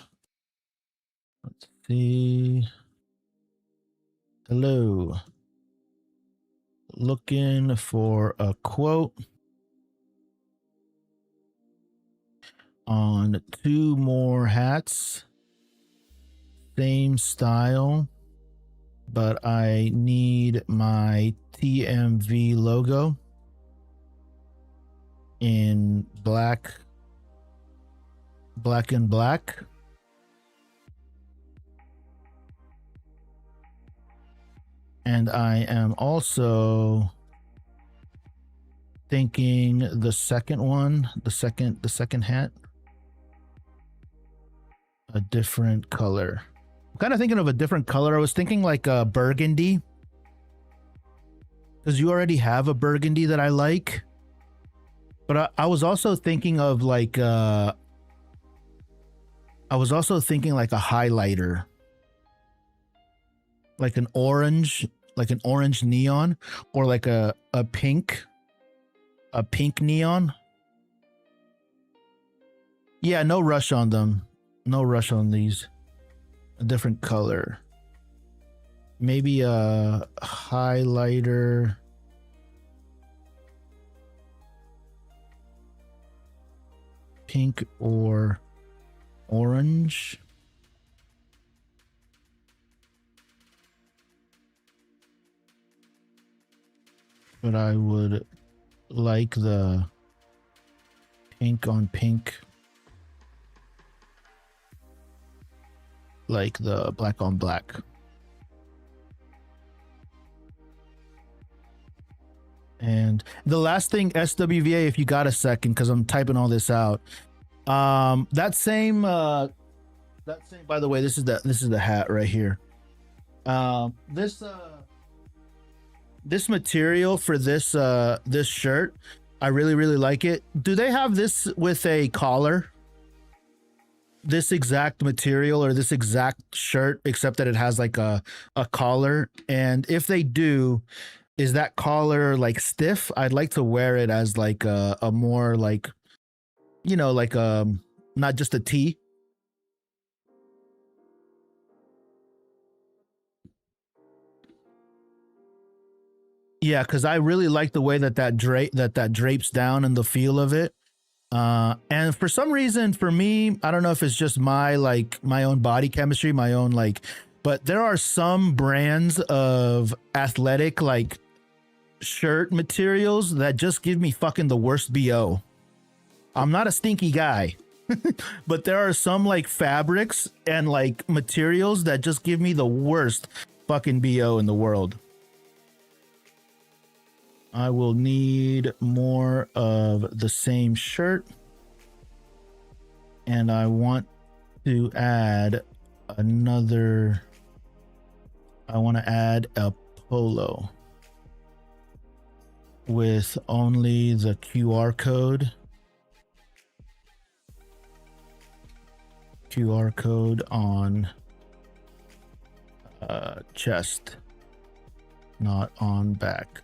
Let's see. Hello. Looking for a quote on 2 more hats. Same style, but I need my TMV logo in black and black. And I am also thinking the second one, the second hat, a different color. I'm kind of thinking of a different color. I was thinking like a burgundy, because you already have a burgundy that I like. But I was also thinking of like a highlighter, like an orange neon, or like a pink neon. Yeah, no rush on them. No rush on these. A different color. Maybe a highlighter. Pink or orange. But I would like the pink on pink, like the black on black. And the last thing, SWVA, if you got a second, because I'm typing all this out. That same, by the way, this is the hat right here. This material for this shirt, I really like it. Do they have this with a collar? This exact material or this exact shirt, except that it has like a collar? And if they do, is that collar like stiff? I'd like to wear it as like a more like, you know, like not just a tee. Yeah, because I really like the way that drapes down and the feel of it. And for some reason, for me, I don't know if it's just my own body chemistry, my own but there are some brands of athletic shirt materials that just give me fucking the worst BO. I'm not a stinky guy. But there are some like fabrics and like materials that just give me the worst fucking BO in the world. I will need more of the same shirt. And I want to add another. I want to add a polo with only the QR code. QR code on chest, not on back.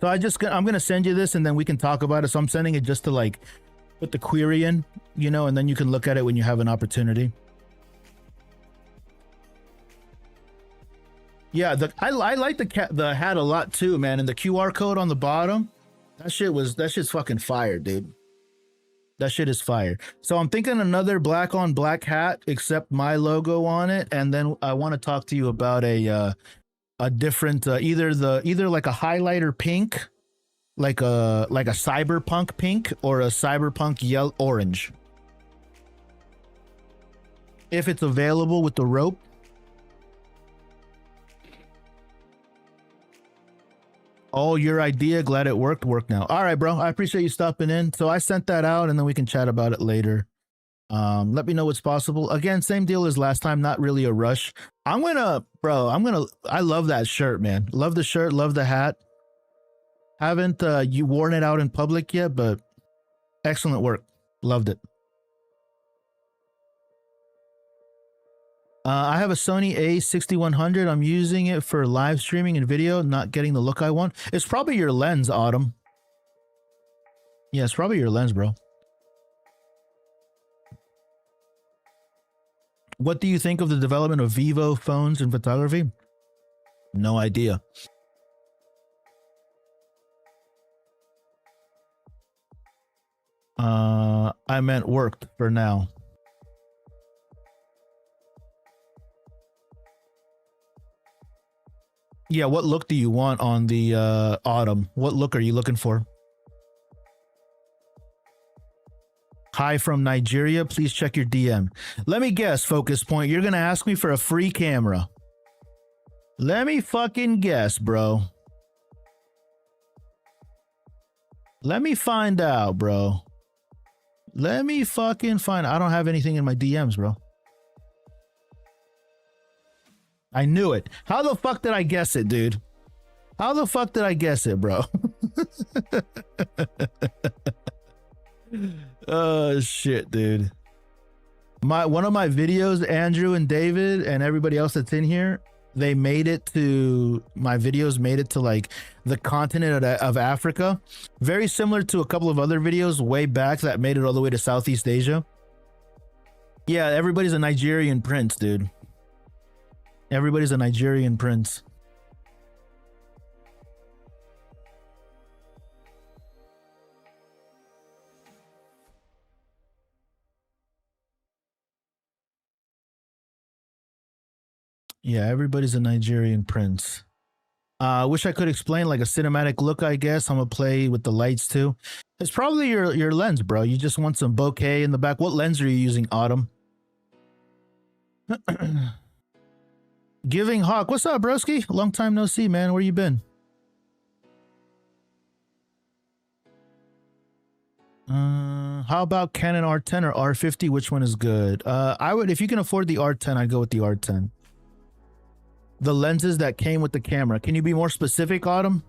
So I'm gonna send you this and then we can talk about it. So I'm sending it just to like put the query in, you know, and then you can look at it when you have an opportunity. Yeah, I like the hat a lot too, man. And the QR code on the bottom, that shit's fucking fire, dude. That shit is fire. So I'm thinking another black on black hat, except my logo on it, and then I want to talk to you about a different either like a highlighter pink, like a cyberpunk pink, or a cyberpunk yellow orange. If it's available with the rope. Oh, your idea. Glad it worked. Work now. All right, bro. I appreciate you stopping in. So I sent that out and then we can chat about it later. Let me know what's possible. Again, same deal as last time. Not really a rush. I love that shirt, man. Love the shirt. Love the hat. Haven't you worn it out in public yet, but excellent work. Loved it. I have a Sony A6100. I'm using it for live streaming and video, not getting the look I want. It's probably your lens, Autumn. Yeah, it's probably your lens, bro. What do you think of the development of Vivo phones in photography? No idea. I meant worked for now. Yeah, what look do you want on the Autumn? What look are you looking for? Hi from Nigeria. Please check your DM. Let me guess, Focus Point. You're going to ask me for a free camera. Let me fucking guess, bro. Let me find out, bro. Let me fucking find out. I don't have anything in my DMs, bro. I knew it. How the fuck did I guess it, dude? How the fuck did I guess it, bro? Oh shit, dude. One of my videos, Andrew and David and everybody else that's in here, my videos made it to like the continent of Africa. Very similar to a couple of other videos way back that made it all the way to Southeast Asia. Yeah, everybody's a Nigerian prince, dude. Everybody's a Nigerian prince. Yeah, everybody's a Nigerian prince. I wish I could explain like a cinematic look, I guess. I'm gonna play with the lights too. It's probably your lens, bro. You just want some bokeh in the back. What lens are you using, Autumn? Giving Hawk, what's up, broski? Long time no see, man. Where you been? How about Canon R10 or R50? Which one is good? I would, if you can afford the R10, I'd go with the R10. The lenses that came with the camera. Can you be more specific, Autumn?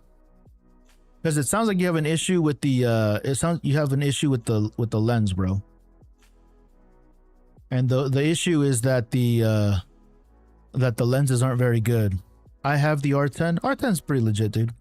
Because it sounds like you have an issue with the you have an issue with the lens, bro. And the issue is that the lenses aren't very good. I have the R10. R10's pretty legit, dude.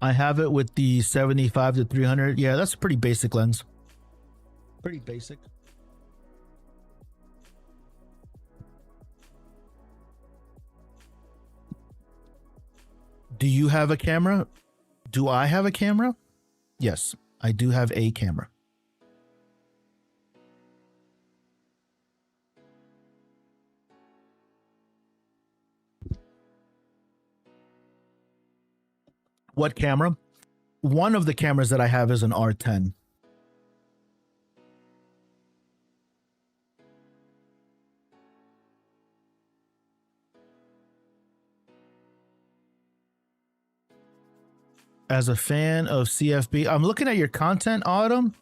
I have it with the 75 to 300. Yeah, that's a pretty basic lens. Pretty basic. Do you have a camera? Do I have a camera? Yes, I do have a camera. What camera? One of the cameras that I have is an R10. As a fan of CFB, I'm looking at your content, Autumn.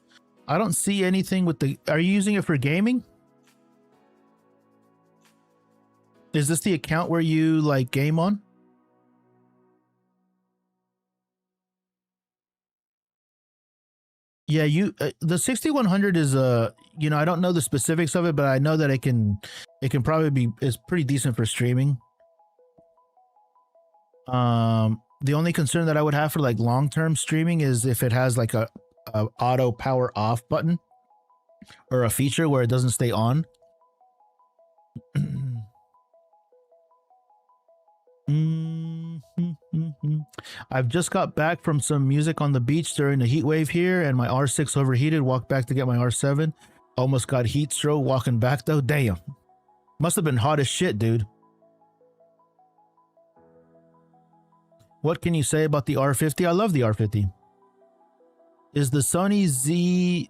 I don't see anything with the... Are you using it for gaming? Is this the account where you like game on? Yeah, the 6100 is you know, I don't know the specifics of it, but I know that it can probably be, is pretty decent for streaming. The only concern that I would have for like long-term streaming is if it has like a auto power off button or a feature where it doesn't stay on. I've just got back from some music on the beach during the heat wave here, and my R6 overheated. Walked back to get my R7. Almost got heat stroke walking back though. Damn. Must have been hot as shit, dude. What can you say about the R50? I love the R50. Is the Sony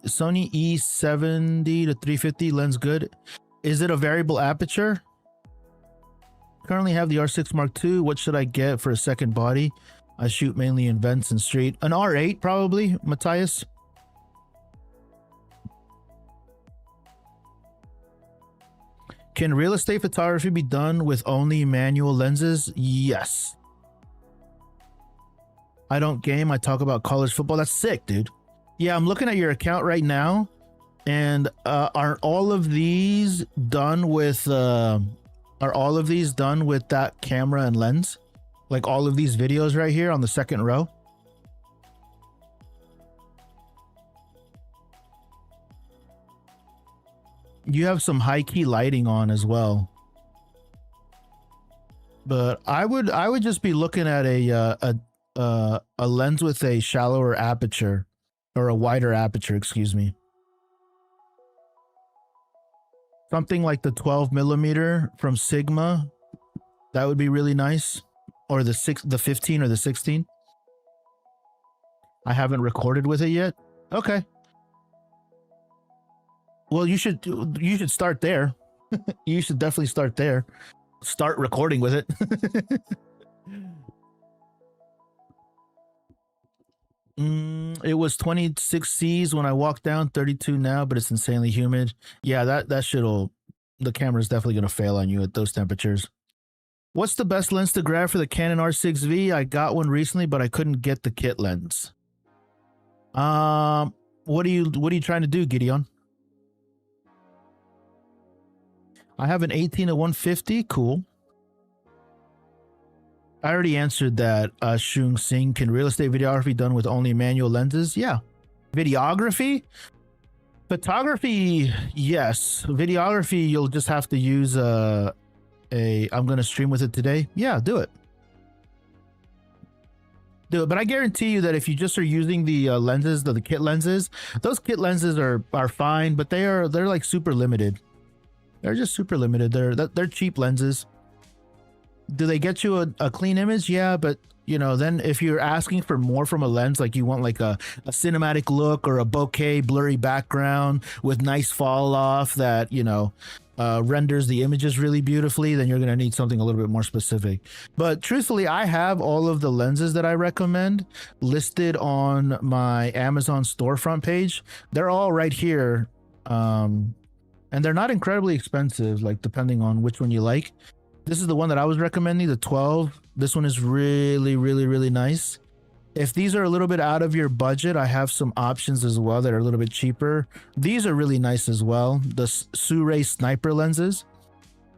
E70 to 350 lens good? Is it a variable aperture? Currently have the R6 Mark II. What should I get for a second body? I shoot mainly in vents and street. An R8 probably, Matthias. Can real estate photography be done with only manual lenses? Yes. I don't game. I talk about college football. That's sick, dude. Yeah, I'm looking at your account right now. And are all of these done with that camera and lens? Like all of these videos right here on the second row? You have some high key lighting on as well. But I would just be looking at a lens with a shallower aperture, or a wider aperture, excuse me. Something like the 12mm from Sigma. That would be really nice. Or the 15 or the 16. I haven't recorded with it yet. Okay. Well, you should start there. You should definitely start there. Start recording with it. It was 26 C's when I walked down, 32 now, but it's insanely humid. Yeah, that shit'll, the camera's definitely gonna fail on you at those temperatures. What's the best lens to grab for the Canon R6V? I got one recently, but I couldn't get the kit lens. What are you trying to do, Gideon? I have an 18 to 150. Cool. I already answered that. Shung Singh, can real estate videography done with only manual lenses? Yeah. Videography? Photography, yes. Videography, you'll just have to use I'm going to stream with it today. Yeah, do it. Do it. But I guarantee you that if you just are using the lenses, the kit lenses, those kit lenses are fine, but they're like super limited. They're just super limited. They're cheap lenses. Do they get you a clean image? Yeah, but you know, then if you're asking for more from a lens, like you want like a cinematic look or a bokeh blurry background with nice fall off that, you know, renders the images really beautifully, then you're going to need something a little bit more specific. But truthfully, I have all of the lenses that I recommend listed on my Amazon storefront page. They're all right here. And they're not incredibly expensive, like depending on which one you like. This is the one that I was recommending, the 12. This one is really, really, really nice. If these are a little bit out of your budget, I have some options as well that are a little bit cheaper. These are really nice as well. The Sure sniper lenses.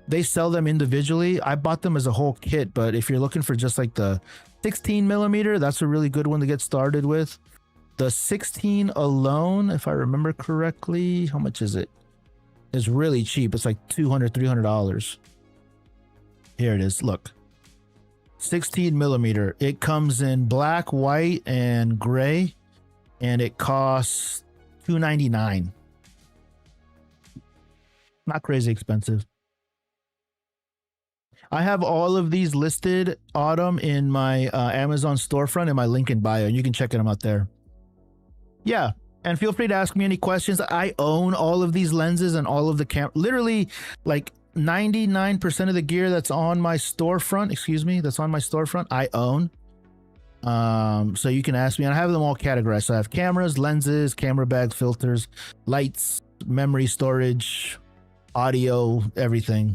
They sell them individually. I bought them as a whole kit, but if you're looking for just like the 16mm, that's a really good one to get started with. The 16 alone, if I remember correctly, how much is it? It's really cheap. It's like $200, $300. Here it is. Look. 16 millimeter. It comes in black, white, and gray, and it costs $299. Not crazy expensive. I have all of these listed, Autumn, in my Amazon storefront in my link in bio, and you can check them out there. Yeah, and feel free to ask me any questions. I own all of these lenses and all of the literally like 99% of the gear that's on my storefront, I own. So you can ask me, and I have them all categorized. So I have cameras, lenses, camera bags, filters, lights, memory storage, audio, everything.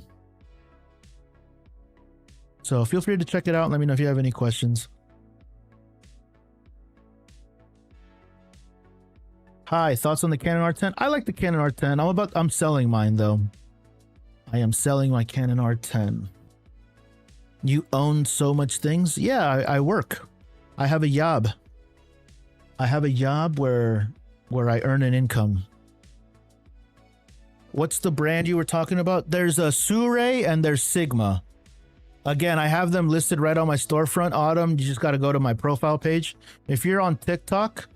So feel free to check it out and let me know if you have any questions. Hi, thoughts on the Canon R10? I like the Canon R10. I'm selling mine though. I am selling my Canon R10. You own so much things? Yeah, I work. I have a job. I have a job where I earn an income. What's the brand you were talking about? There's a Suray and there's Sigma. Again, I have them listed right on my storefront, Autumn. You just got to go to my profile page. If you're on TikTok,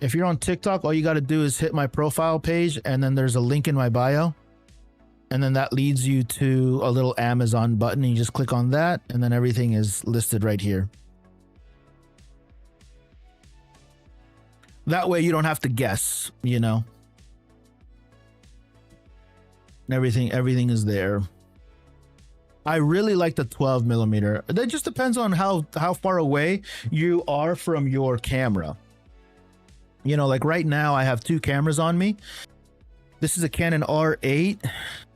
all you got to do is hit my profile page, and then there's a link in my bio. And then that leads you to a little Amazon button, and you just click on that, and then everything is listed right here. That way you don't have to guess, you know. Everything is there. I really like the 12 millimeter. That just depends on how far away you are from your camera. You know, like right now I have two cameras on me. This is a Canon R8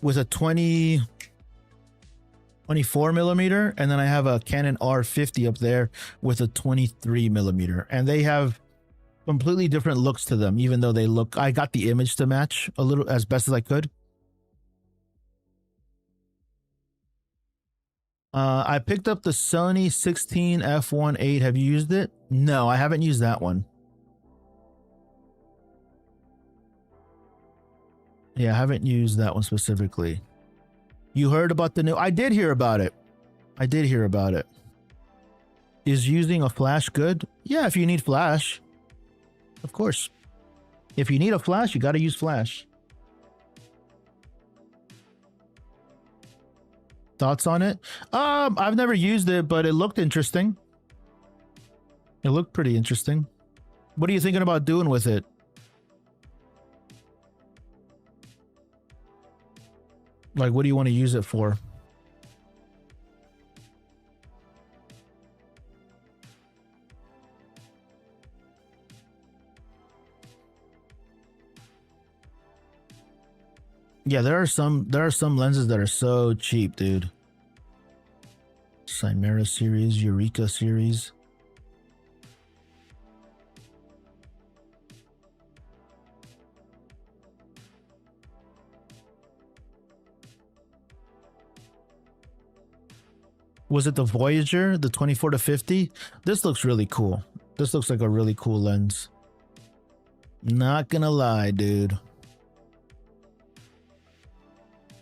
with a 24 millimeter. And then I have a Canon R50 up there with a 23 millimeter. And they have completely different looks to them, even though they look, I got the image to match a little as best as I could. I picked up the Sony 16 f1.8. Have you used it? No, I haven't used that one. Yeah, I haven't used that one specifically. You heard about the new... I did hear about it. Is using a flash good? Yeah, if you need flash. Of course. If you need a flash, you got to use flash. Thoughts on it? I've never used it, but it looked interesting. It looked pretty interesting. What are you thinking about doing with it? Like, what do you want to use it for? Yeah, there are some lenses that are so cheap, dude. Chimera series, Eureka series. Was it the Voyager, the 24 to 50? This looks really cool. This looks like a really cool lens. Not gonna lie, dude.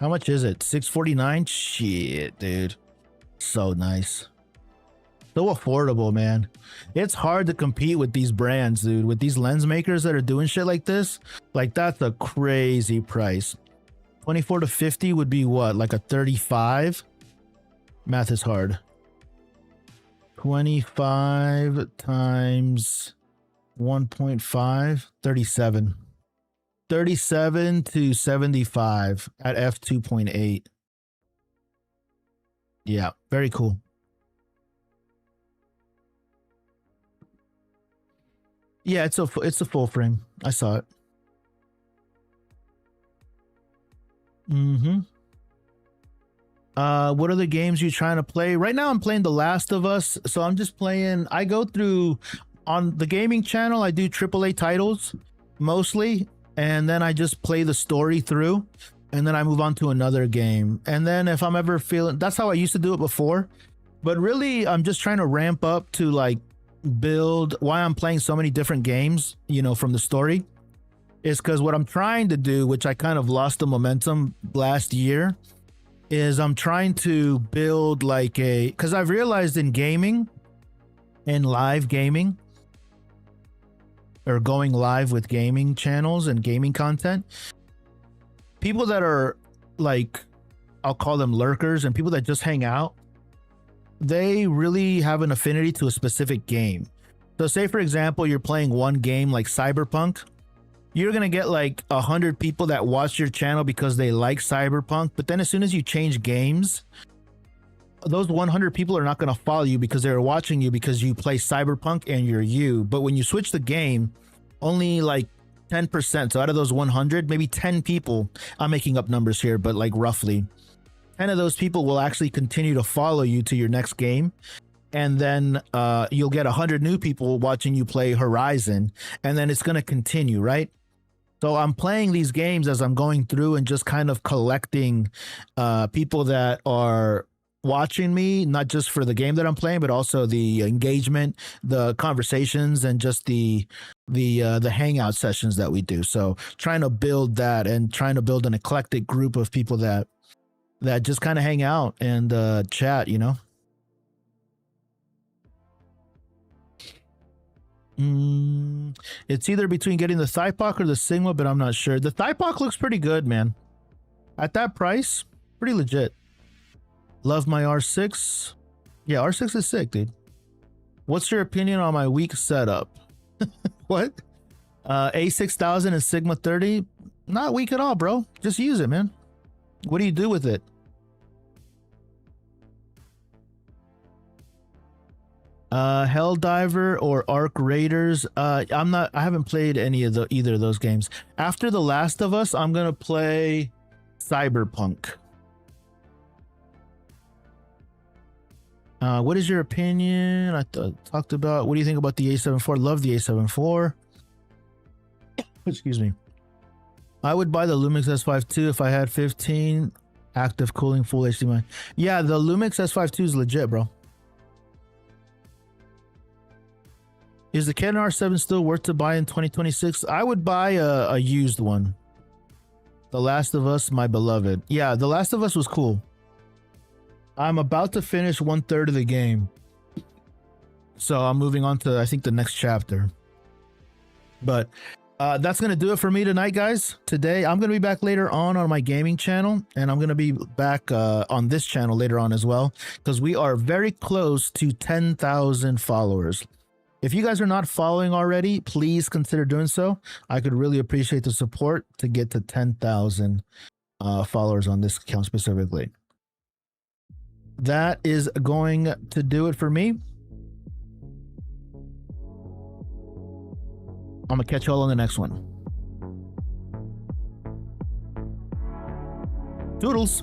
How much is it? $649? Shit, dude. So nice. So affordable, man. It's hard to compete with these brands, dude. With these lens makers that are doing shit like this. Like, that's a crazy price. 24 to 50 would be what? Like a 35? Math is hard. 25 times 1.5, 37. 37 to 75 at f2.8. Yeah, very cool. Yeah, it's a full frame. I saw it. What are the games you trying to play? Right now I'm playing The Last of Us, so I'm just playing. I go through on the gaming channel, I do AAA titles mostly, and then I just play the story through, and then I move on to another game. And then if I'm ever feeling, that's how I used to do it before, but really I'm just trying to ramp up to like build why I'm playing so many different games, you know, from the story, is because what I'm trying to do, which I kind of lost the momentum last year, is I'm trying to build like because I've realized in gaming, in live gaming, or going live with gaming channels and gaming content, people that are like, I'll call them lurkers, and people that just hang out, they really have an affinity to a specific game. So say for example, you're playing one game like Cyberpunk, you're going to get like 100 people that watch your channel because they like Cyberpunk. But then as soon as you change games, those 100 people are not going to follow you because they're watching you because you play Cyberpunk and you're you. But when you switch the game, only like 10%. So out of those 100, maybe 10 people, I'm making up numbers here, but like roughly 10 of those people will actually continue to follow you to your next game. And then you'll get 100 new people watching you play Horizon. And then it's going to continue, right? So I'm playing these games as I'm going through and just kind of collecting people that are watching me, not just for the game that I'm playing, but also the engagement, the conversations, and just the hangout sessions that we do. So trying to build that and trying to build an eclectic group of people that just kind of hang out and chat, you know. It's either between getting the Thypok or the Sigma, but I'm not sure. The Thypok looks pretty good, man. At that price, pretty legit. Love my R6. Yeah, R6 is sick, dude. What's your opinion on my weak setup? What? A6000 and Sigma 30? Not weak at all, bro. Just use it, man. What do you do with it? Helldiver or Arc Raiders? I haven't played any of either of those games. After The Last of Us, I'm gonna play Cyberpunk. What is your opinion? I talked about, what do you think about the A7 IV? Love the A7 IV. Excuse me. I would buy the Lumix S5 II if I had 15 active cooling full HDMI. Yeah, the Lumix S5 II is legit, bro. Is the Canon R7 still worth to buy in 2026? I would buy a used one. The Last of Us, my beloved. Yeah, The Last of Us was cool. I'm about to finish 1/3 of the game. So I'm moving on to, I think, the next chapter. But that's going to do it for me tonight, guys. Today, I'm going to be back later on my gaming channel. And I'm going to be back on this channel later on as well. Because we are very close to 10,000 followers. If you guys are not following already, please consider doing so. I could really appreciate the support to get to 10,000 followers on this account specifically. That is going to do it for me. I'm going to catch you all on the next one. Toodles.